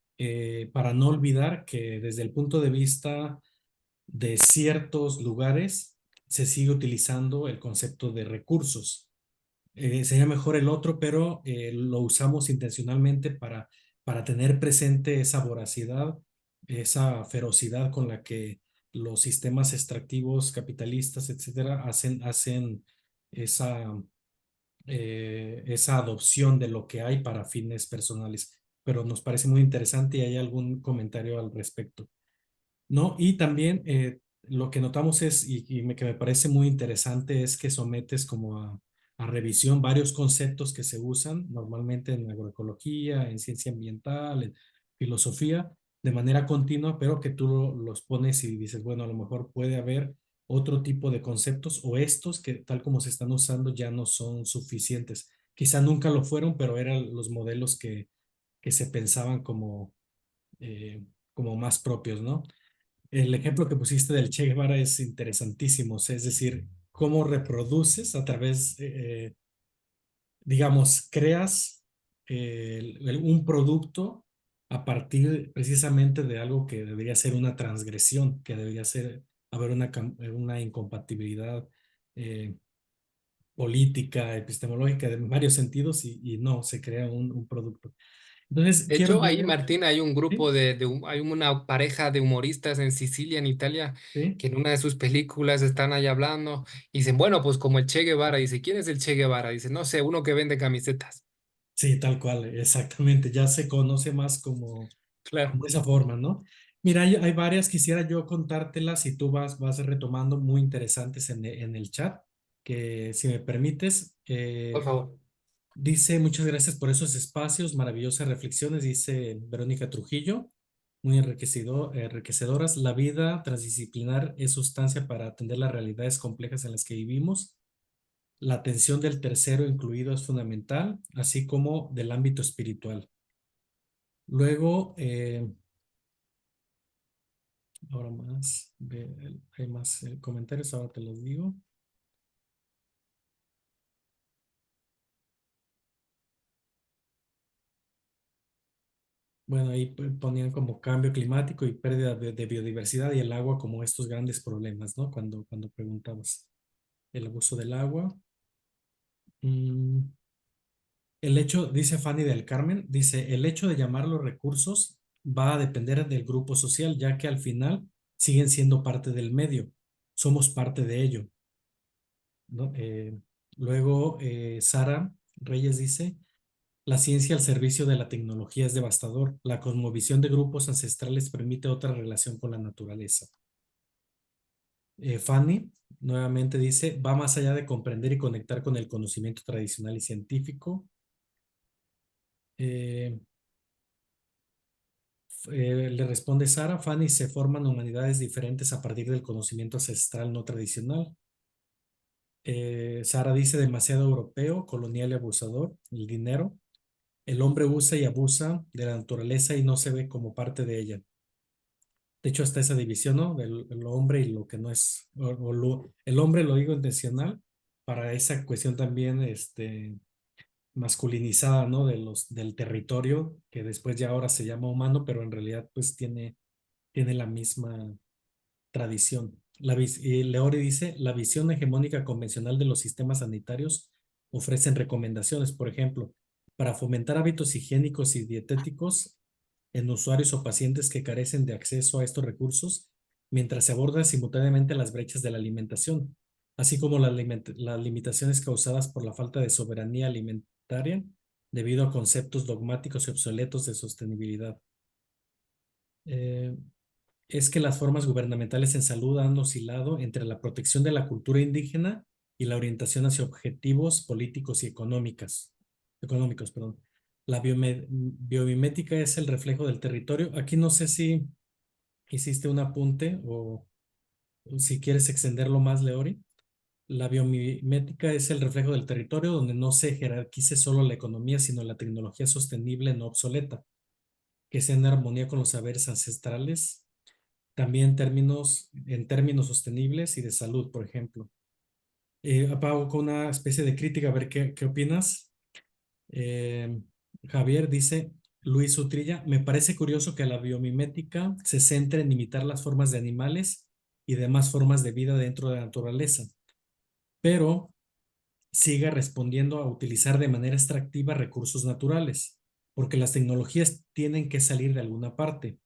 para no olvidar que desde el punto de vista de ciertos lugares se sigue utilizando el concepto de recursos. Sería mejor el otro, pero lo usamos intencionalmente para tener presente esa voracidad, esa ferocidad con la que los sistemas extractivos capitalistas, etcétera, hacen esa adopción de lo que hay para fines personales. Pero nos parece muy interesante y hay algún comentario al respecto, ¿no? Y también lo que notamos es, que me parece muy interesante, es que sometes como a revisión varios conceptos que se usan normalmente en agroecología, en ciencia ambiental, en filosofía, de manera continua, pero que tú los pones y dices, bueno, a lo mejor puede haber otro tipo de conceptos o estos que tal como se están usando ya no son suficientes. Quizá nunca lo fueron, pero eran los modelos que se pensaban como más propios, ¿no? el ejemplo que pusiste del Che Guevara es interesantísimo, o sea, es decir, cómo reproduces a través, digamos, creas un producto a partir precisamente de algo que debería ser una transgresión, que debería ser haber una incompatibilidad eh, política, epistemológica, de varios sentidos y no, se crea un producto. Entonces, De quiero hecho, ahí, llegar, Martín, hay un grupo ¿sí? hay una pareja de humoristas en Sicilia, en Italia, ¿Sí? que en una de sus películas están ahí hablando y dicen, bueno, pues como el Che Guevara, dice, ¿quién es el Che Guevara? Dice, no sé, uno que vende camisetas. Sí, tal cual, exactamente. Ya se conoce más Claro. como esa forma, ¿no? Mira, hay varias, quisiera yo contártelas y tú vas retomando muy interesantes en el chat, que si me permites, Por favor. dice, muchas gracias por esos espacios, maravillosas reflexiones, dice Verónica Trujillo, muy enriquecedoras. La vida transdisciplinar es sustancia para atender las realidades complejas en las que vivimos. La atención del tercero incluido es fundamental, así como del ámbito espiritual. Luego, ahora más, hay más comentarios, ahora te los digo. Bueno, ahí ponían como cambio climático y pérdida de biodiversidad y el agua como estos grandes problemas, ¿no? Cuando preguntabas el abuso del agua. Mm, el hecho, dice Fanny del Carmen, dice, el hecho de llamar los recursos va a depender del grupo social, ya que al final siguen siendo parte del medio. Somos parte de ello, ¿no? Luego, Sara Reyes dice, la ciencia al servicio de la tecnología es devastador. La cosmovisión de grupos ancestrales permite otra relación con la naturaleza. Fanny nuevamente dice, va más allá de comprender y conectar con el conocimiento tradicional y científico. Eh, le responde Sara, Fanny, se forman humanidades diferentes a partir del conocimiento ancestral no tradicional. Sara dice, demasiado europeo, colonial y abusador, el dinero. El hombre usa y abusa de la naturaleza y no se ve como parte de ella. De hecho, está esa división, ¿no? El hombre y lo que no es, el hombre lo digo intencional para esa cuestión también, masculinizada, ¿no? Del territorio, que después ya ahora se llama humano, pero en realidad pues tiene la misma tradición. Y Leori dice, la visión hegemónica convencional de los sistemas sanitarios ofrecen recomendaciones, por ejemplo, para fomentar hábitos higiénicos y dietéticos en usuarios o pacientes que carecen de acceso a estos recursos, mientras se abordan simultáneamente las brechas de la alimentación, así como las limitaciones causadas por la falta de soberanía alimentaria debido a conceptos dogmáticos y obsoletos de sostenibilidad. Es que las formas gubernamentales en salud han oscilado entre la protección de la cultura indígena y la orientación hacia objetivos políticos y económicos, perdón. La biomimética es el reflejo del territorio. Aquí no sé si hiciste un apunte o si quieres extenderlo más, Leori. La biomimética es el reflejo del territorio donde no se jerarquice solo la economía, sino la tecnología sostenible no obsoleta, que sea en armonía con los saberes ancestrales, también en términos sostenibles y de salud, por ejemplo. Apago con una especie de crítica, a ver qué opinas. Javier dice, Luis Utrilla, me parece curioso que la biomimética se centre en imitar las formas de animales y demás formas de vida dentro de la naturaleza, pero siga respondiendo a utilizar de manera extractiva recursos naturales, porque las tecnologías tienen que salir de alguna parte.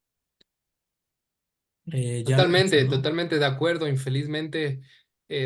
Ya lo Totalmente, mencionó. totalmente de acuerdo. Infelizmente,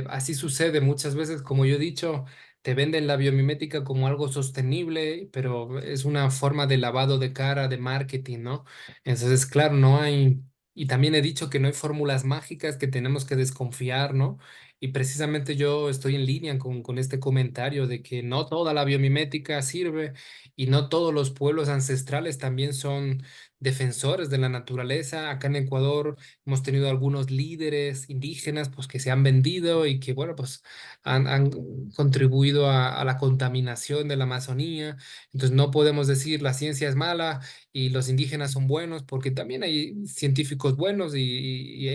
así sucede muchas veces, como yo he dicho, te venden la biomimética como algo sostenible, pero es una forma de lavado de cara, de marketing, ¿no? Entonces, claro, no hay, y también he dicho que no hay fórmulas mágicas, que tenemos que desconfiar, ¿no? y precisamente yo estoy en línea con este comentario de que no toda la biomimética sirve y no todos los pueblos ancestrales también son defensores de la naturaleza. Acá en Ecuador hemos tenido algunos líderes indígenas pues que se han vendido y que bueno pues han contribuido a la contaminación de la Amazonía. Entonces no podemos decir la ciencia es mala y los indígenas son buenos, porque también hay científicos buenos e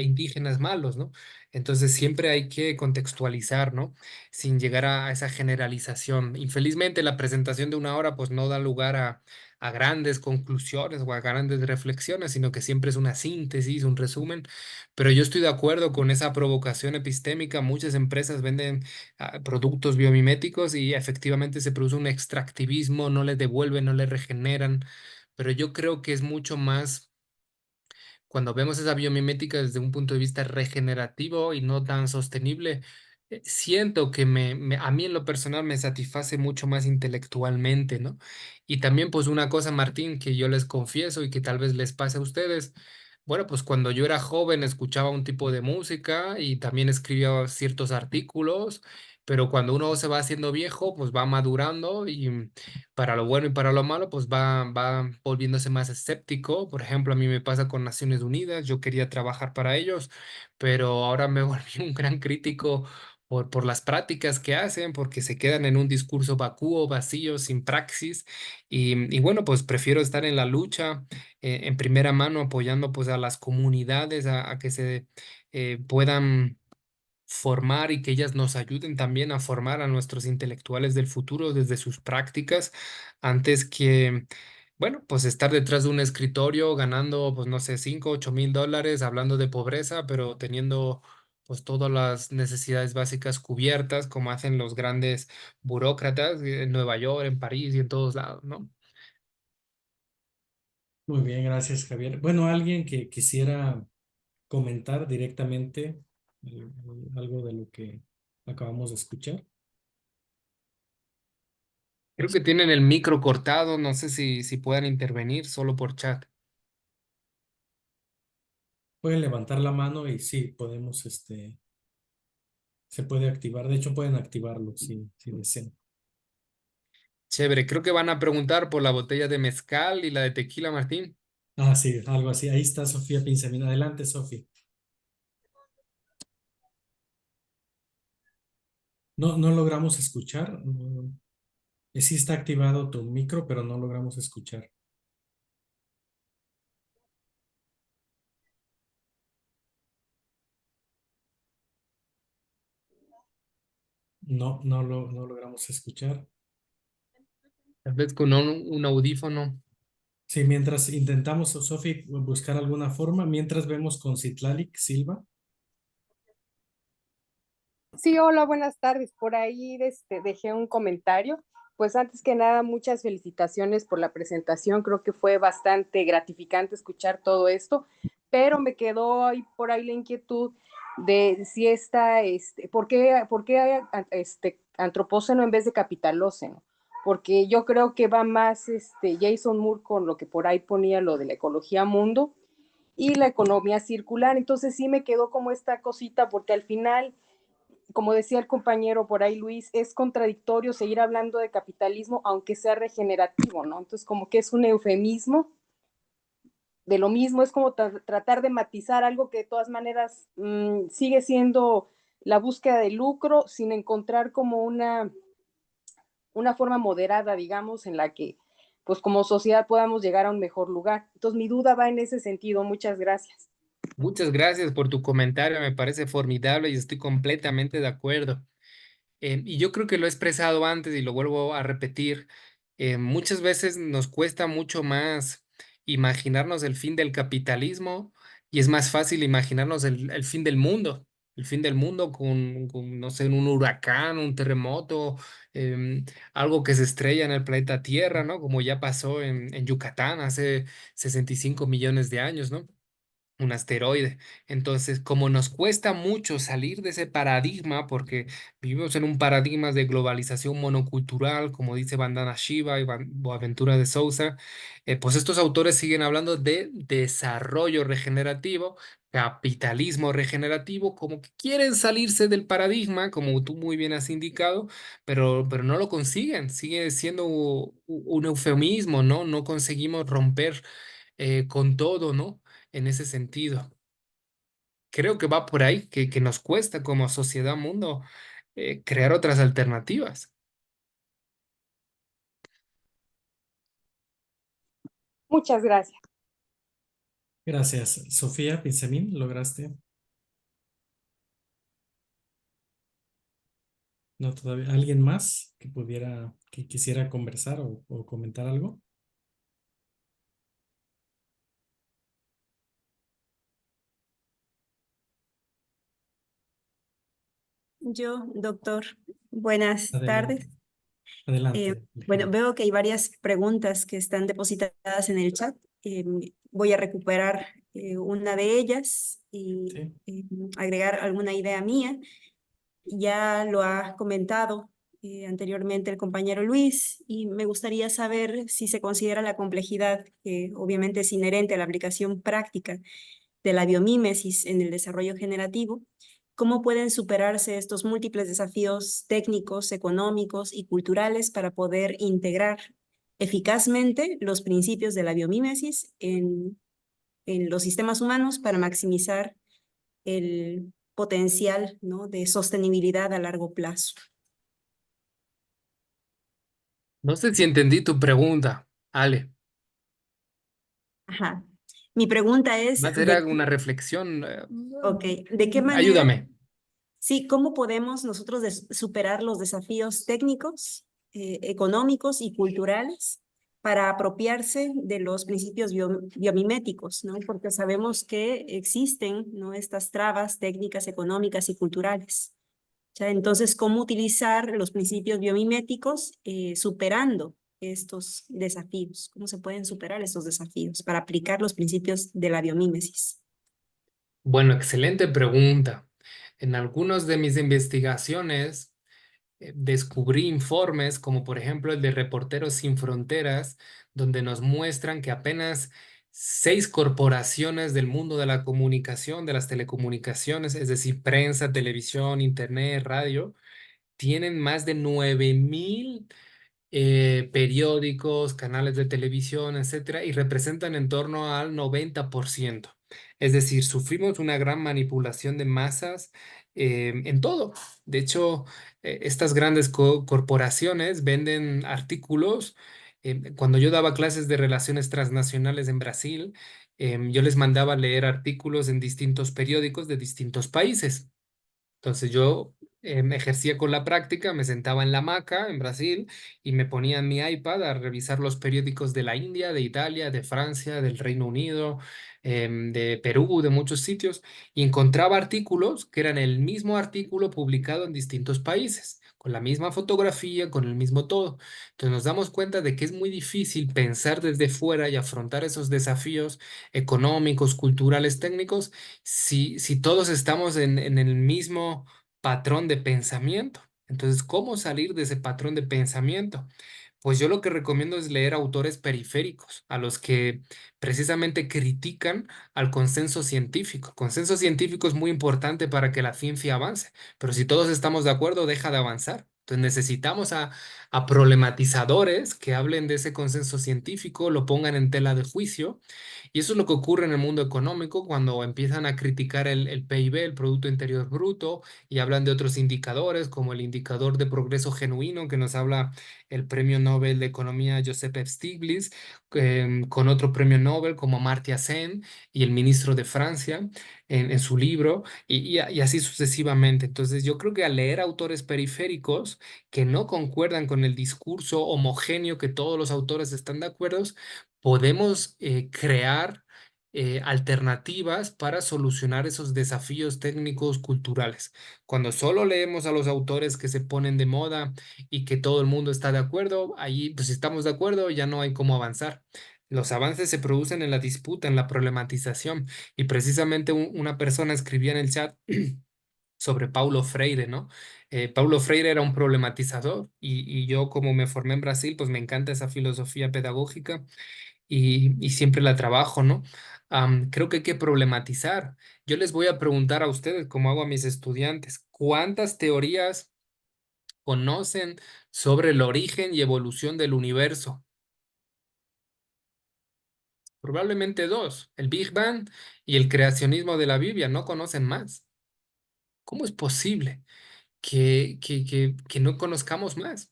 indígenas malos, ¿no? Entonces siempre hay que contextualizar, ¿no? Sin llegar a esa generalización. Infelizmente la presentación de una hora pues no da lugar a grandes conclusiones o a grandes reflexiones, sino que siempre es una síntesis, un resumen. Pero yo estoy de acuerdo con esa provocación epistémica. Muchas empresas venden productos biomiméticos y efectivamente se produce un extractivismo, no les devuelven, no les regeneran, pero yo creo que es mucho más cuando vemos esa biomimética desde un punto de vista regenerativo y no tan sostenible. Siento que a mí en lo personal me satisface mucho más intelectualmente, ¿no? Y también pues una cosa, Martín, que yo les confieso y que tal vez les pase a ustedes. Bueno, pues cuando yo era joven escuchaba un tipo de música y también escribía ciertos artículos, pero cuando uno se va haciendo viejo, pues va madurando y para lo bueno y para lo malo, pues va volviéndose más escéptico. Por ejemplo, a mí me pasa con Naciones Unidas, yo quería trabajar para ellos, pero ahora me volví un gran crítico por las prácticas que hacen, porque se quedan en un discurso vacío, vacío, sin praxis. Y bueno, pues prefiero estar en la lucha, en primera mano, apoyando pues a las comunidades a que se puedan formar y que ellas nos ayuden también a formar a nuestros intelectuales del futuro desde sus prácticas, antes que, bueno, pues estar detrás de un escritorio ganando, pues no sé, 5, 8 mil dólares, hablando de pobreza, pero teniendo pues todas las necesidades básicas cubiertas, como hacen los grandes burócratas en Nueva York, en París y en todos lados, ¿no? Muy bien, gracias, Javier. Bueno, alguien que quisiera comentar directamente algo de lo que acabamos de escuchar. Creo que tienen el micro cortado, no sé si puedan intervenir solo por chat. Pueden levantar la mano y sí, podemos, se puede activar. De hecho, pueden activarlo si desean. Chévere, creo que van a preguntar por la botella de mezcal y la de tequila, Martín. Ah, sí, algo así. Ahí está Sofía Pinzamín. Adelante, Sofía. No logramos escuchar. Sí está activado tu micro, pero no logramos escuchar. No logramos escuchar. Tal vez con un audífono. Sí, mientras intentamos, Sofi, buscar alguna forma, mientras vemos con Citlalic Silva. Sí, hola, buenas tardes. Por ahí dejé un comentario. Pues antes que nada, muchas felicitaciones por la presentación. Creo que fue bastante gratificante escuchar todo esto, pero me quedó ahí por ahí la inquietud de si ¿por qué hay antropóceno en vez de capitalóceno? Porque yo creo que va más Jason Moore con lo que por ahí ponía lo de la ecología mundo y la economía circular. Entonces sí me quedó como esta cosita, porque al final, como decía el compañero por ahí Luis, es contradictorio seguir hablando de capitalismo aunque sea regenerativo, ¿no? Entonces como que es un eufemismo de lo mismo, es como tratar de matizar algo que de todas maneras sigue siendo la búsqueda de lucro sin encontrar como una forma moderada, digamos, en la que pues como sociedad podamos llegar a un mejor lugar. Entonces mi duda va en ese sentido. Muchas gracias. Muchas gracias por tu comentario, me parece formidable y estoy completamente de acuerdo. Y yo creo que lo he expresado antes y lo vuelvo a repetir. Muchas veces nos cuesta mucho más imaginarnos el fin del capitalismo y es más fácil imaginarnos el fin del mundo. El fin del mundo no sé, un huracán, un terremoto, algo que se estrella en el planeta Tierra, ¿no? Como ya pasó en Yucatán hace 65 millones de años, ¿no? un asteroide. Entonces, como nos cuesta mucho salir de ese paradigma, porque vivimos en un paradigma de globalización monocultural, como dice Bandana Shiva y Boaventura de Souza, pues estos autores siguen hablando de desarrollo regenerativo, capitalismo regenerativo, como que quieren salirse del paradigma, como tú muy bien has indicado, pero no lo consiguen, sigue siendo un eufemismo, ¿no? No conseguimos romper con todo, ¿no? En ese sentido. Creo que va por ahí, que nos cuesta como sociedad, mundo, crear otras alternativas. Muchas gracias. Gracias. Sofía Pinzamín, ¿lograste? No, todavía. ¿Alguien más que pudiera, que quisiera conversar o comentar algo? Yo, doctor, buenas Adelante. tardes. Adelante. Bueno, veo que hay varias preguntas que están depositadas en el chat. Voy a recuperar una de ellas y agregar alguna idea mía. Ya lo ha comentado anteriormente el compañero Luis y me gustaría saber si se considera la complejidad que obviamente es inherente a la aplicación práctica de la biomímesis en el desarrollo generativo. ¿Cómo pueden superarse estos múltiples desafíos técnicos, económicos y culturales para poder integrar eficazmente los principios de la biomímesis en los sistemas humanos para maximizar el potencial, ¿no?, de sostenibilidad a largo plazo? No sé si entendí tu pregunta, Ale. Ajá. Mi pregunta es, Más era una reflexión. ok, ¿de qué manera? Ayúdame. Sí, ¿cómo podemos nosotros superar los desafíos técnicos, económicos y culturales para apropiarse de los principios biomiméticos, ¿no? Porque sabemos que existen, ¿no?, estas trabas técnicas, económicas y culturales. O sea, entonces, ¿cómo utilizar los principios biomiméticos superando estos desafíos? ¿Cómo se pueden superar estos desafíos para aplicar los principios de la biomímesis? Bueno, excelente pregunta. En algunas de mis investigaciones descubrí informes como por ejemplo el de Reporteros Sin Fronteras, donde nos muestran que apenas 6 corporaciones del mundo de la comunicación, de las telecomunicaciones, es decir, prensa, televisión, internet, radio, tienen más de 9,000 periódicos, canales de televisión, etcétera, y representan en torno al 90%. Es decir, sufrimos una gran manipulación de masas en todo. De hecho, estas grandes corporaciones venden artículos. Cuando yo daba clases de relaciones transnacionales en Brasil, yo les mandaba leer artículos en distintos periódicos de distintos países. Entonces yo me ejercía con la práctica, me sentaba en la hamaca en Brasil y me ponía en mi iPad a revisar los periódicos de la India, de Italia, de Francia, del Reino Unido, de Perú, de muchos sitios, y encontraba artículos que eran el mismo artículo publicado en distintos países, con la misma fotografía, con el mismo todo. Entonces nos damos cuenta de que es muy difícil pensar desde fuera y afrontar esos desafíos económicos, culturales, técnicos, si todos estamos en el mismo patrón de pensamiento. Entonces, ¿cómo salir de ese patrón de pensamiento? Pues yo lo que recomiendo es leer autores periféricos, a los que precisamente critican al consenso científico. El consenso científico es muy importante para que la ciencia avance, pero si todos estamos de acuerdo, deja de avanzar. Entonces necesitamos a problematizadores que hablen de ese consenso científico, lo pongan en tela de juicio. Y eso es lo que ocurre en el mundo económico cuando empiezan a criticar el PIB, el Producto Interior Bruto, y hablan de otros indicadores como el indicador de progreso genuino que nos habla el premio Nobel de Economía Joseph Stiglitz, con otro premio Nobel como Amartya Sen y el ministro de Francia en su libro, y así sucesivamente. Entonces yo creo que al leer autores periféricos que no concuerdan con el discurso homogéneo que todos los autores están de acuerdo, podemos crear alternativas para solucionar esos desafíos técnicos culturales. Cuando solo leemos a los autores que se ponen de moda y que todo el mundo está de acuerdo, ahí pues si estamos de acuerdo ya no hay cómo avanzar. Los avances se producen en la disputa, en la problematización. Y precisamente una persona escribía en el chat sobre Paulo Freire, ¿no? Paulo Freire era un problematizador y yo como me formé en Brasil, pues me encanta esa filosofía pedagógica y siempre la trabajo, ¿no? Creo que hay que problematizar. Yo les voy a preguntar a ustedes, como hago a mis estudiantes, ¿cuántas teorías conocen sobre el origen y evolución del universo? Probablemente dos, el Big Bang y el creacionismo de la Biblia, no conocen más. ¿Cómo es posible que no conozcamos más?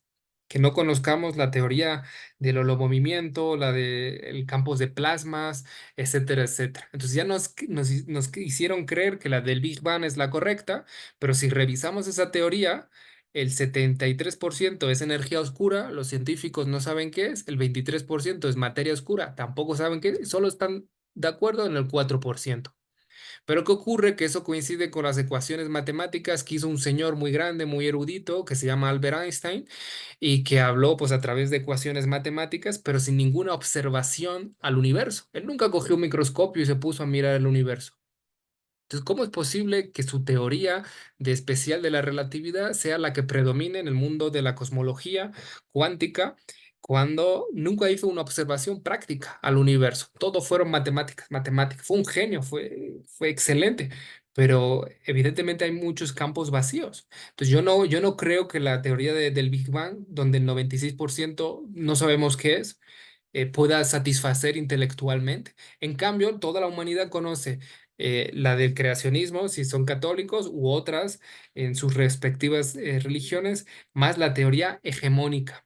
Que no conozcamos la teoría del holomovimiento, la de el campos de plasmas, etcétera, etcétera. Entonces ya nos hicieron creer que la del Big Bang es la correcta, pero si revisamos esa teoría, el 73% es energía oscura, los científicos no saben qué es, el 23% es materia oscura, tampoco saben qué es, solo están de acuerdo en el 4%. Pero ¿qué ocurre? Que eso coincide con las ecuaciones matemáticas que hizo un señor muy grande, muy erudito, que se llama Albert Einstein, y que habló pues a través de ecuaciones matemáticas, pero sin ninguna observación al universo. Él nunca cogió un microscopio y se puso a mirar el universo. Entonces, ¿cómo es posible que su teoría de especial de la relatividad sea la que predomine en el mundo de la cosmología cuántica cuando nunca hizo una observación práctica al universo? Todo fueron matemáticas, matemáticas. Fue un genio, fue excelente, pero evidentemente hay muchos campos vacíos. Entonces, yo no creo que la teoría del Big Bang, donde el 96% no sabemos qué es, pueda satisfacer intelectualmente. En cambio, toda la humanidad conoce la del creacionismo, si son católicos, u otras en sus respectivas religiones, más la teoría hegemónica.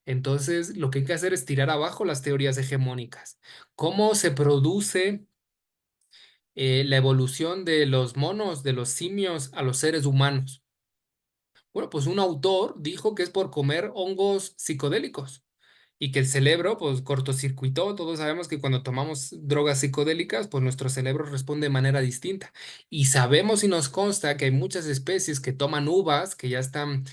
Entonces, lo que hay que hacer es tirar abajo las teorías hegemónicas. ¿Cómo se produce la evolución de los monos, de los simios a los seres humanos? Bueno, pues un autor dijo que es por comer hongos psicodélicos y que el cerebro, pues, cortocircuitó. Todos sabemos que cuando tomamos drogas psicodélicas, pues nuestro cerebro responde de manera distinta. Y sabemos y nos consta que hay muchas especies que toman uvas que ya están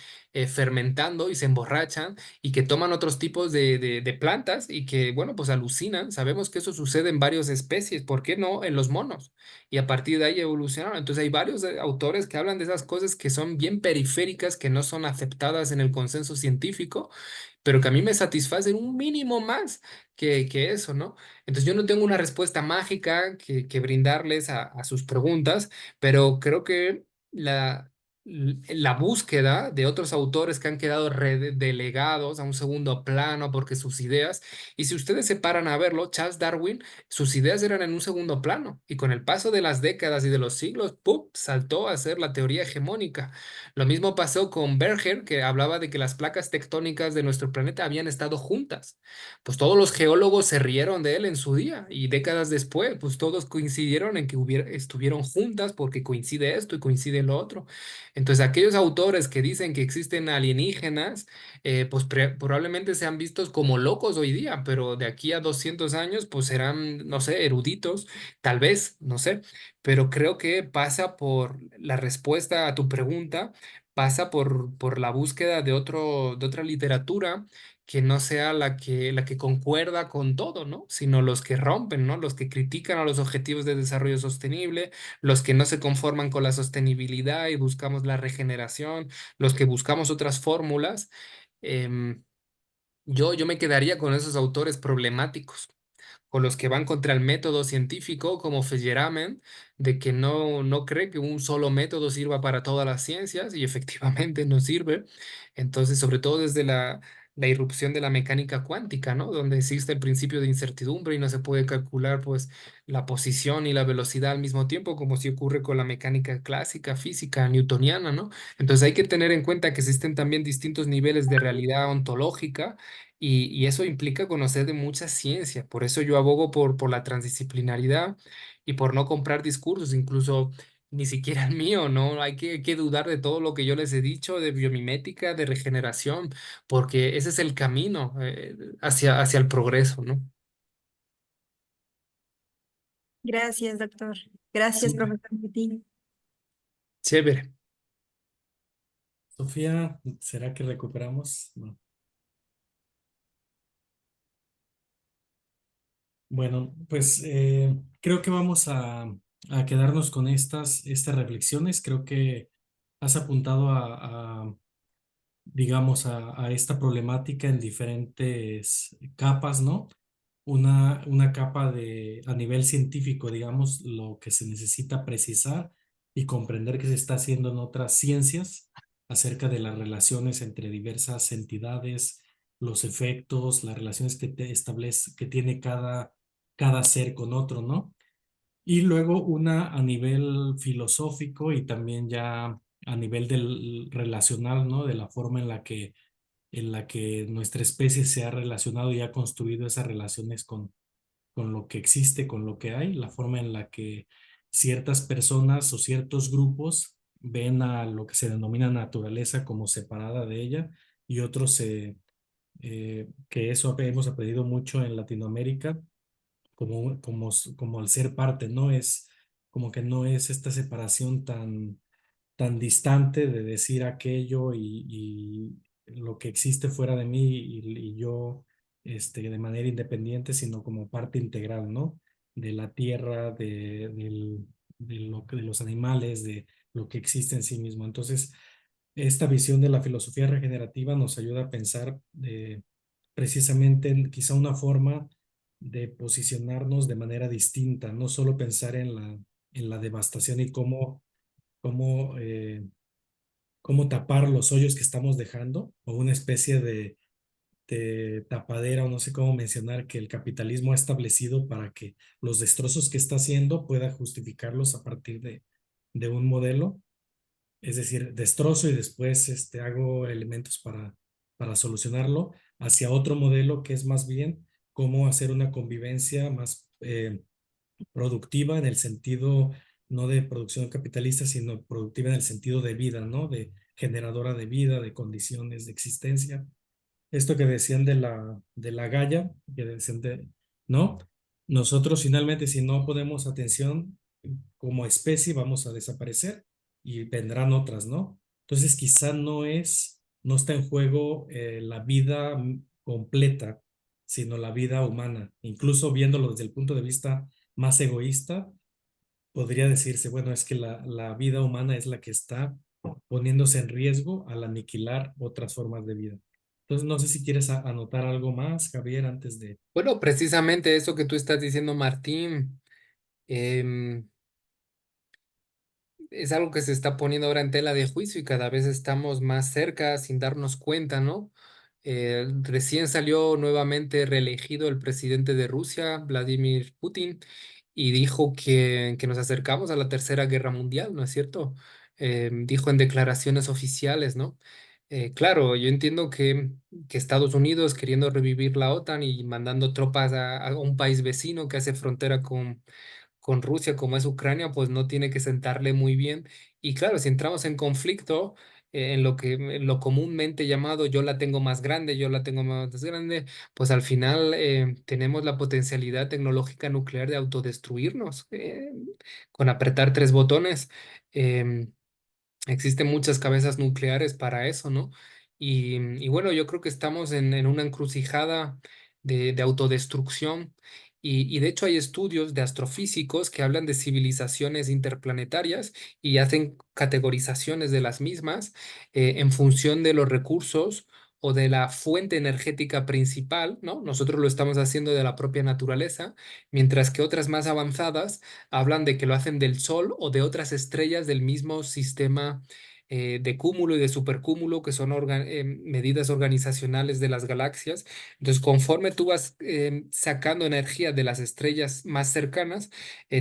fermentando y se emborrachan y que toman otros tipos de plantas y que, bueno, pues alucinan. Sabemos que eso sucede en varias especies. ¿Por qué no en los monos? Y a partir de ahí evolucionaron. Entonces hay varios autores que hablan de esas cosas que son bien periféricas, que no son aceptadas en el consenso científico, pero que a mí me satisfacen un mínimo más que eso, ¿no? Entonces yo no tengo una respuesta mágica que brindarles a sus preguntas, pero creo que la búsqueda de otros autores que han quedado delegados a un segundo plano porque sus ideas, y si ustedes se paran a verlo, Charles Darwin, sus ideas eran en un segundo plano, y con el paso de las décadas y de los siglos, ¡pum!, saltó a ser la teoría hegemónica. Lo mismo pasó con Berger, que hablaba de que las placas tectónicas de nuestro planeta habían estado juntas. Pues todos los geólogos se rieron de él en su día y décadas después, pues todos coincidieron en que estuvieron juntas porque coincide esto y coincide lo otro. Entonces, aquellos autores que dicen que existen alienígenas, pues probablemente sean vistos como locos hoy día, pero de aquí a 200 años, pues serán, no sé, eruditos, tal vez, no sé, pero creo que pasa por la respuesta a tu pregunta, pasa por la búsqueda de otra literatura que no sea la que concuerda con todo, ¿no? Sino los que rompen, ¿no? Los que critican a los objetivos de desarrollo sostenible, los que no se conforman con la sostenibilidad y buscamos la regeneración, los que buscamos otras fórmulas. Em, yo me quedaría con esos autores problemáticos, con los que van contra el método científico, como Feyerabend, de que no cree que un solo método sirva para todas las ciencias, y efectivamente no sirve. Entonces, sobre todo desde la irrupción de la mecánica cuántica, ¿no? Donde existe el principio de incertidumbre y no se puede calcular, pues, la posición y la velocidad al mismo tiempo, como si ocurre con la mecánica clásica, física, newtoniana, ¿no? Entonces hay que tener en cuenta que existen también distintos niveles de realidad ontológica y eso implica conocer de mucha ciencia. Por eso yo abogo por la transdisciplinaridad y por no comprar discursos, incluso ni siquiera el mío, ¿no? Hay que dudar de todo lo que yo les he dicho de biomimética, de regeneración, porque ese es el camino hacia el progreso, ¿no? Gracias, doctor. Gracias, Súper. profesor Martín. Chévere. Sofía, ¿será que recuperamos? No. Bueno, pues creo que vamos a quedarnos con estas reflexiones. Creo que has apuntado digamos, a esta problemática en diferentes capas, ¿no? Una capa a nivel científico, digamos, lo que se necesita precisar y comprender que se está haciendo en otras ciencias acerca de las relaciones entre diversas entidades, los efectos, las relaciones que tiene cada ser con otro, ¿no? Y luego una a nivel filosófico y también ya a nivel del relacional, ¿no? De la forma en la que nuestra especie se ha relacionado y ha construido esas relaciones con lo que existe, con lo que hay, la forma en la que ciertas personas o ciertos grupos ven a lo que se denomina naturaleza como separada de ella y otros que eso hemos aprendido mucho en Latinoamérica como al ser parte, ¿no? Es como que no es esta separación tan distante de decir aquello y lo que existe fuera de mí y yo de manera independiente, sino como parte integral, ¿no? De la tierra, de los animales, de lo que existe en sí mismo. Entonces, esta visión de la filosofía regenerativa nos ayuda a pensar precisamente en quizá una forma de posicionarnos de manera distinta, no solo pensar en la devastación y cómo tapar los hoyos que estamos dejando, o una especie de tapadera, o no sé cómo mencionar, que el capitalismo ha establecido para que los destrozos que está haciendo pueda justificarlos a partir de un modelo, es decir, destrozo y después hago elementos para solucionarlo, hacia otro modelo que es más bien cómo hacer una convivencia más productiva en el sentido no de producción capitalista, sino productiva en el sentido de vida, ¿no? De generadora de vida, de condiciones de existencia. Esto que decían de la Gaia, que decían ¿no? Nosotros finalmente, si no ponemos atención como especie, vamos a desaparecer y vendrán otras, ¿no? Entonces, quizá no está en juego la vida completa, sino la vida humana. Incluso viéndolo desde el punto de vista más egoísta, podría decirse, bueno, es que la vida humana es la que está poniéndose en riesgo al aniquilar otras formas de vida. Entonces, no sé si quieres anotar algo más, Javier, antes de... Bueno, precisamente eso que tú estás diciendo, Martín, em, es algo que se está poniendo ahora en tela de juicio y cada vez estamos más cerca sin darnos cuenta, ¿no? Recién salió nuevamente reelegido el presidente de Rusia, Vladimir Putin, y dijo que nos acercamos a la Tercera Guerra Mundial, ¿no es cierto? Dijo en declaraciones oficiales, ¿no? Claro, yo entiendo que Estados Unidos queriendo revivir la OTAN y mandando tropas a un país vecino que hace frontera con Rusia, como es Ucrania, pues no tiene que sentarle muy bien. Y claro, si entramos en conflicto, en lo comúnmente llamado yo la tengo más grande, yo la tengo más grande, pues al final tenemos la potencialidad tecnológica nuclear de autodestruirnos con apretar tres botones. Em, Existen muchas cabezas nucleares para eso, ¿no? Y bueno, yo creo que estamos en una encrucijada de autodestrucción y de hecho hay estudios de astrofísicos que hablan de civilizaciones interplanetarias y hacen categorizaciones de las mismas en función de los recursos o de la fuente energética principal, ¿no? Nosotros lo estamos haciendo de la propia naturaleza, mientras que otras más avanzadas hablan de que lo hacen del Sol o de otras estrellas del mismo sistema de cúmulo y de supercúmulo, que son medidas organizacionales de las galaxias. Entonces, conforme tú vas sacando energía de las estrellas más cercanas,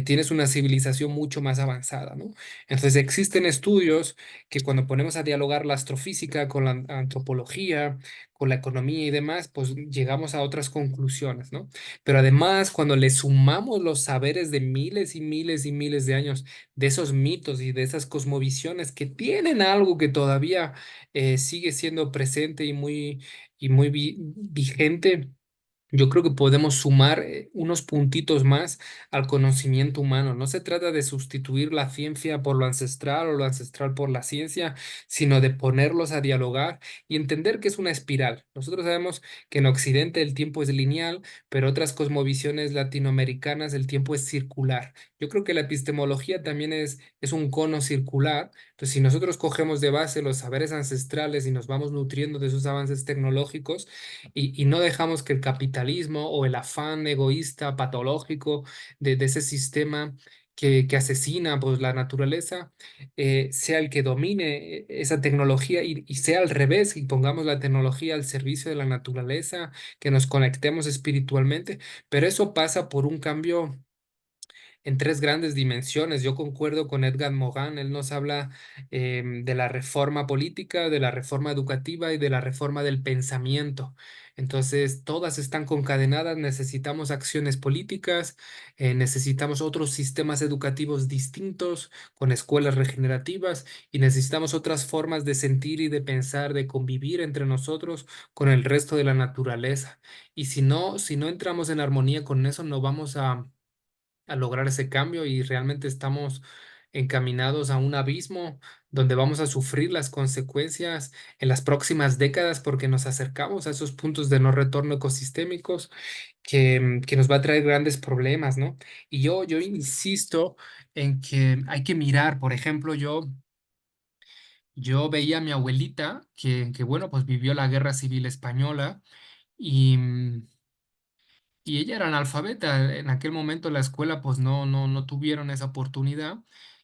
tienes una civilización mucho más avanzada, ¿no? Entonces, existen estudios que cuando ponemos a dialogar la astrofísica con la antropología, con la economía y demás, pues llegamos a otras conclusiones, ¿no? Pero además, cuando le sumamos los saberes de miles y miles y miles de años de esos mitos y de esas cosmovisiones que tienen algo que todavía sigue siendo presente y muy vigente, yo creo que podemos sumar unos puntitos más al conocimiento humano. No se trata de sustituir la ciencia por lo ancestral o lo ancestral por la ciencia, sino de ponerlos a dialogar y entender que es una espiral. Nosotros sabemos que en Occidente el tiempo es lineal, pero otras cosmovisiones latinoamericanas el tiempo es circular. Yo creo que la epistemología también es un cono circular. Entonces, si nosotros cogemos de base los saberes ancestrales y nos vamos nutriendo de esos avances tecnológicos, y no dejamos que el capitalismo o el afán egoísta, patológico de ese sistema que asesina pues, la naturaleza, sea el que domine esa tecnología y sea al revés, y pongamos la tecnología al servicio de la naturaleza, que nos conectemos espiritualmente, pero eso pasa por un cambio en tres grandes dimensiones. Yo concuerdo con Edgar Morin, él nos habla de la reforma política, de la reforma educativa y de la reforma del pensamiento. Entonces, todas están concadenadas, necesitamos acciones políticas, necesitamos otros sistemas educativos distintos, con escuelas regenerativas, y necesitamos otras formas de sentir y de pensar, de convivir entre nosotros con el resto de la naturaleza. Y si no entramos en armonía con eso, no vamos a lograr ese cambio y realmente estamos encaminados a un abismo donde vamos a sufrir las consecuencias en las próximas décadas porque nos acercamos a esos puntos de no retorno ecosistémicos que nos va a traer grandes problemas, ¿no? Y yo insisto en que hay que mirar, por ejemplo, yo veía a mi abuelita que bueno, pues vivió la Guerra Civil Española y... y ella era analfabeta. En aquel momento la escuela pues no tuvieron esa oportunidad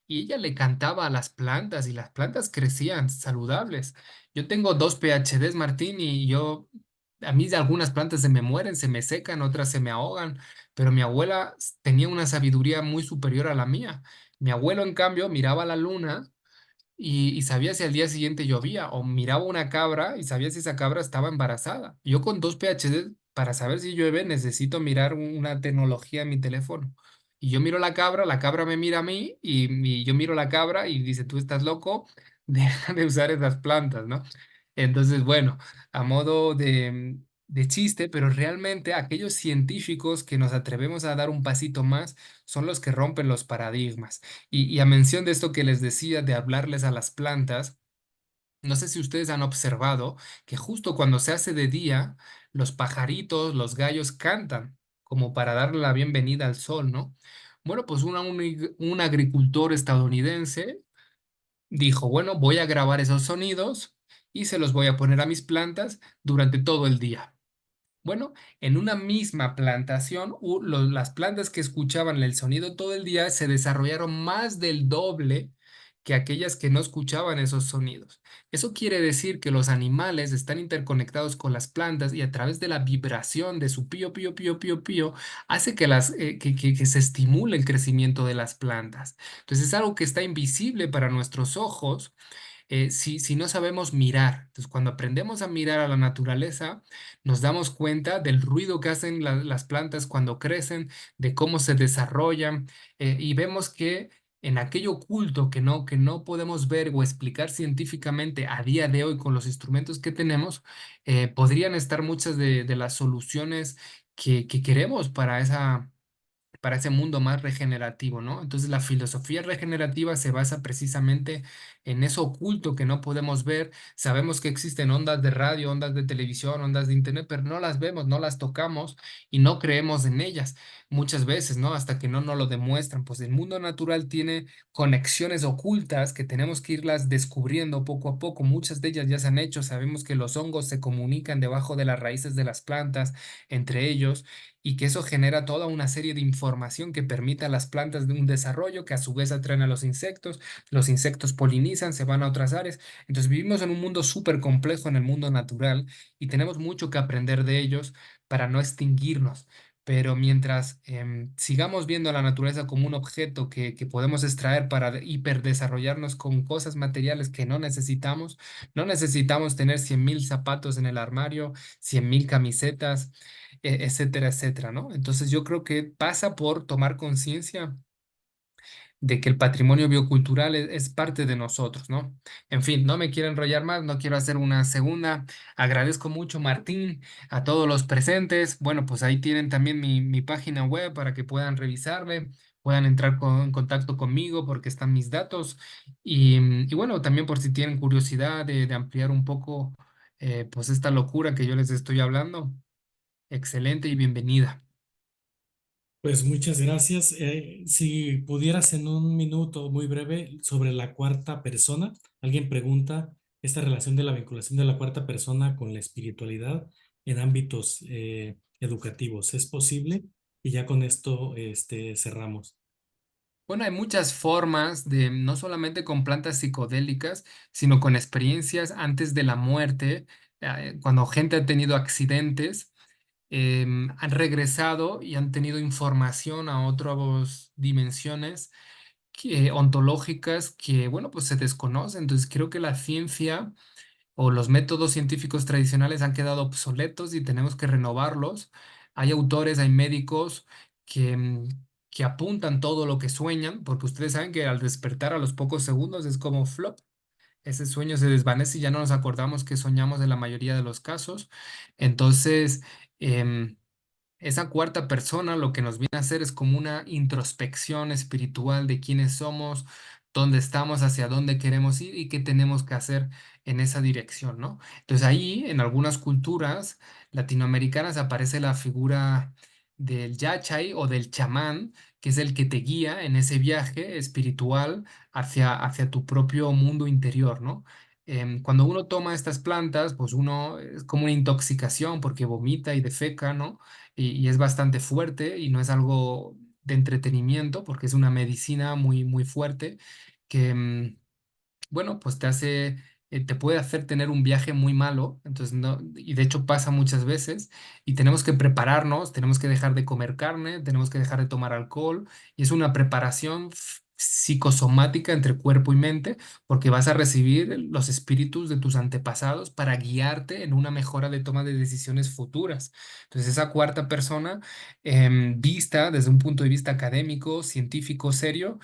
y ella le cantaba a las plantas y las plantas crecían saludables. Yo tengo dos PhDs, Martín, y a mí algunas plantas se me mueren, se me secan, otras se me ahogan, pero mi abuela tenía una sabiduría muy superior a la mía. Mi abuelo, en cambio, miraba la luna y sabía si al día siguiente llovía, o miraba una cabra y sabía si esa cabra estaba embarazada. Yo con dos PhD, para saber si llueve, necesito mirar una tecnología en mi teléfono. Y yo miro la cabra me mira a mí y yo miro la cabra y dice, tú estás loco, deja de usar esas plantas, ¿no? Entonces, bueno, a modo de chiste, pero realmente aquellos científicos que nos atrevemos a dar un pasito más son los que rompen los paradigmas. Y a mención de esto que les decía de hablarles a las plantas, no sé si ustedes han observado que justo cuando se hace de día, los pajaritos, los gallos cantan como para darle la bienvenida al sol, ¿no? Bueno, pues un agricultor estadounidense dijo, bueno, voy a grabar esos sonidos y se los voy a poner a mis plantas durante todo el día. Bueno, en una misma plantación, las plantas que escuchaban el sonido todo el día se desarrollaron más del doble que aquellas que no escuchaban esos sonidos. Eso quiere decir que los animales están interconectados con las plantas y a través de la vibración de su pío, pío, pío, pío, pío, hace que se estimule el crecimiento de las plantas. Entonces es algo que está invisible para nuestros ojos si no sabemos mirar. Entonces, cuando aprendemos a mirar a la naturaleza, nos damos cuenta del ruido que hacen las plantas cuando crecen, de cómo se desarrollan, y vemos que en aquello oculto que no podemos ver o explicar científicamente a día de hoy con los instrumentos que tenemos, podrían estar muchas de las soluciones que queremos para ese mundo más regenerativo, ¿no? Entonces la filosofía regenerativa se basa precisamente en eso oculto que no podemos ver. Sabemos que existen ondas de radio, ondas de televisión, ondas de internet, pero no las vemos, no las tocamos y no creemos en ellas muchas veces, ¿no? Hasta que no nos lo demuestran. Pues el mundo natural tiene conexiones ocultas que tenemos que irlas descubriendo poco a poco. Muchas de ellas ya se han hecho. Sabemos que los hongos se comunican debajo de las raíces de las plantas entre ellos y que eso genera toda una serie de información que permite a las plantas de un desarrollo que a su vez atraen a los insectos polinizan, se van a otras áreas. Entonces vivimos en un mundo súper complejo en el mundo natural y tenemos mucho que aprender de ellos para no extinguirnos. Pero mientras sigamos viendo a la naturaleza como un objeto que podemos extraer para hiperdesarrollarnos con cosas materiales que no necesitamos tener 100.000 zapatos en el armario, 100.000 camisetas, etcétera, etcétera, ¿no? Entonces yo creo que pasa por tomar conciencia de que el patrimonio biocultural es parte de nosotros, ¿no? En fin, no me quiero enrollar más, no quiero hacer una segunda. Agradezco mucho, Martín, a todos los presentes. Bueno, pues ahí tienen también mi página web para que puedan revisarle, puedan entrar en contacto conmigo porque están mis datos. Y bueno, también por si tienen curiosidad de ampliar un poco, pues esta locura que yo les estoy hablando. Excelente y bienvenida. Pues muchas gracias. Si pudieras en un minuto muy breve sobre la cuarta persona, alguien pregunta esta relación de la vinculación de la cuarta persona con la espiritualidad en ámbitos educativos. ¿Es posible? Y ya con esto cerramos. Bueno, hay muchas formas de, no solamente con plantas psicodélicas, sino con experiencias antes de la muerte, cuando gente ha tenido accidentes, han regresado y han tenido información a otras dimensiones ontológicas que, bueno, pues se desconocen. Entonces, creo que la ciencia o los métodos científicos tradicionales han quedado obsoletos y tenemos que renovarlos. Hay autores, hay médicos que, que apuntan todo lo que sueñan, porque ustedes saben que al despertar a los pocos segundos es como flop. Ese sueño se desvanece y ya no nos acordamos que soñamos en la mayoría de los casos. Entonces, em, esa cuarta persona lo que nos viene a hacer es como una introspección espiritual de quiénes somos, dónde estamos, hacia dónde queremos ir y qué tenemos que hacer en esa dirección, ¿no? Entonces ahí, en algunas culturas latinoamericanas, aparece la figura del yachay o del chamán, que es el que te guía en ese viaje espiritual hacia tu propio mundo interior, ¿no? Cuando uno toma estas plantas, pues uno es como una intoxicación porque vomita y defeca, ¿no? Y es bastante fuerte y no es algo de entretenimiento porque es una medicina muy, muy fuerte que, bueno, pues te puede hacer tener un viaje muy malo, entonces no, y de hecho pasa muchas veces, y tenemos que prepararnos, tenemos que dejar de comer carne, tenemos que dejar de tomar alcohol, y es una preparación psicosomática entre cuerpo y mente, porque vas a recibir los espíritus de tus antepasados para guiarte en una mejora de toma de decisiones futuras. Entonces, esa cuarta persona, vista desde un punto de vista académico, científico, serio,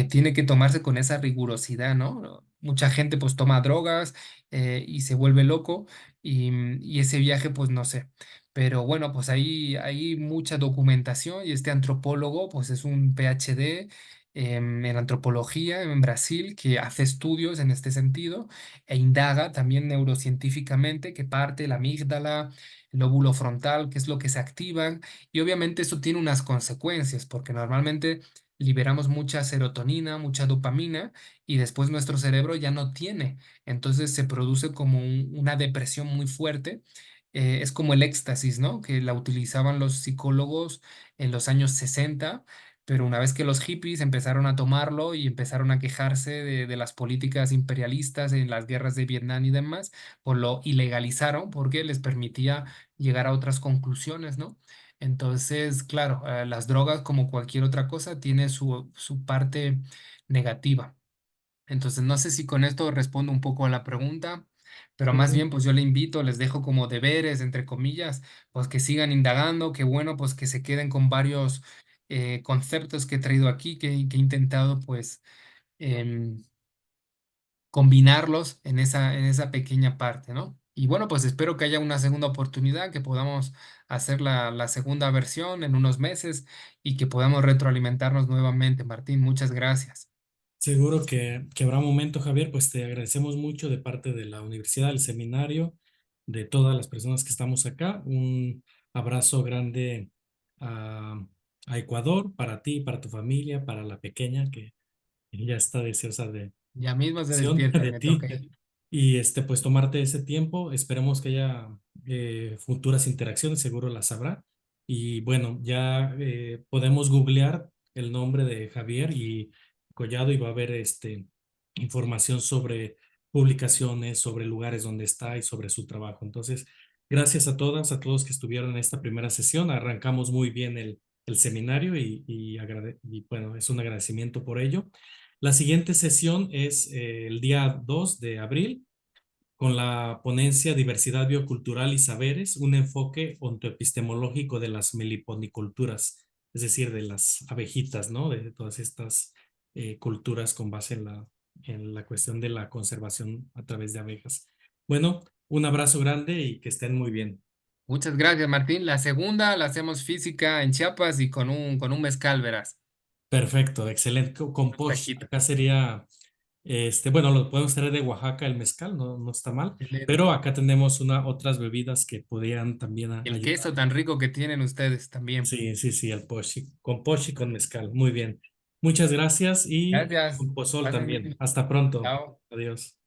tiene que tomarse con esa rigurosidad, ¿no? Mucha gente pues toma drogas y se vuelve loco y ese viaje pues no sé. Pero bueno, pues ahí hay mucha documentación y este antropólogo pues es un PhD en antropología en Brasil que hace estudios en este sentido e indaga también neurocientíficamente qué parte, la amígdala, el lóbulo frontal, qué es lo que se activan y obviamente eso tiene unas consecuencias porque normalmente liberamos mucha serotonina, mucha dopamina y después nuestro cerebro ya no tiene. Entonces se produce como una depresión muy fuerte. Es como el éxtasis, ¿no? Que la utilizaban los psicólogos en los años 60, pero una vez que los hippies empezaron a tomarlo y empezaron a quejarse de las políticas imperialistas en las guerras de Vietnam y demás, pues lo ilegalizaron porque les permitía llegar a otras conclusiones, ¿no? Entonces, claro, las drogas, como cualquier otra cosa, tiene su parte negativa. Entonces, no sé si con esto respondo un poco a la pregunta, pero más bien, pues yo le invito, les dejo como deberes, entre comillas, pues que sigan indagando, que bueno, pues que se queden con varios conceptos que he traído aquí, que he intentado, pues, em, combinarlos en esa pequeña parte, ¿no? Y bueno, pues espero que haya una segunda oportunidad, que podamos hacer la segunda versión en unos meses y que podamos retroalimentarnos nuevamente. Martín, muchas gracias. Seguro que habrá momento, Javier, pues te agradecemos mucho de parte de la universidad, del seminario, de todas las personas que estamos acá. Un abrazo grande a Ecuador, para ti, para tu familia, para la pequeña que ya está deseosa Ya mismo se despierta, de me ti. toca. Y pues tomarte ese tiempo. Esperemos que haya futuras interacciones, seguro las habrá. Y bueno, ya podemos googlear el nombre de Javier y Collado y va a haber información sobre publicaciones, sobre lugares donde está y sobre su trabajo. Entonces, gracias a todas, a todos que estuvieron en esta primera sesión. Arrancamos muy bien el seminario y bueno, es un agradecimiento por ello. La siguiente sesión es el día 2 de abril con la ponencia Diversidad Biocultural y Saberes, un enfoque ontoepistemológico de las meliponiculturas, es decir, de las abejitas, ¿no? De todas estas culturas con base en la cuestión de la conservación a través de abejas. Bueno, un abrazo grande y que estén muy bien. Muchas gracias, Martín. La segunda la hacemos física en Chiapas y con un mezcal, verás. Perfecto, excelente. Con posh. Acá sería, bueno, lo podemos traer de Oaxaca el mezcal, no está mal, pero acá tenemos otras bebidas que podrían también El ayudar. queso tan rico que tienen ustedes también. Sí, el posh, con posh y con mezcal. Muy bien. Muchas gracias y Gracias. con pozol Pasen también. bien. Hasta pronto. Chao. Adiós.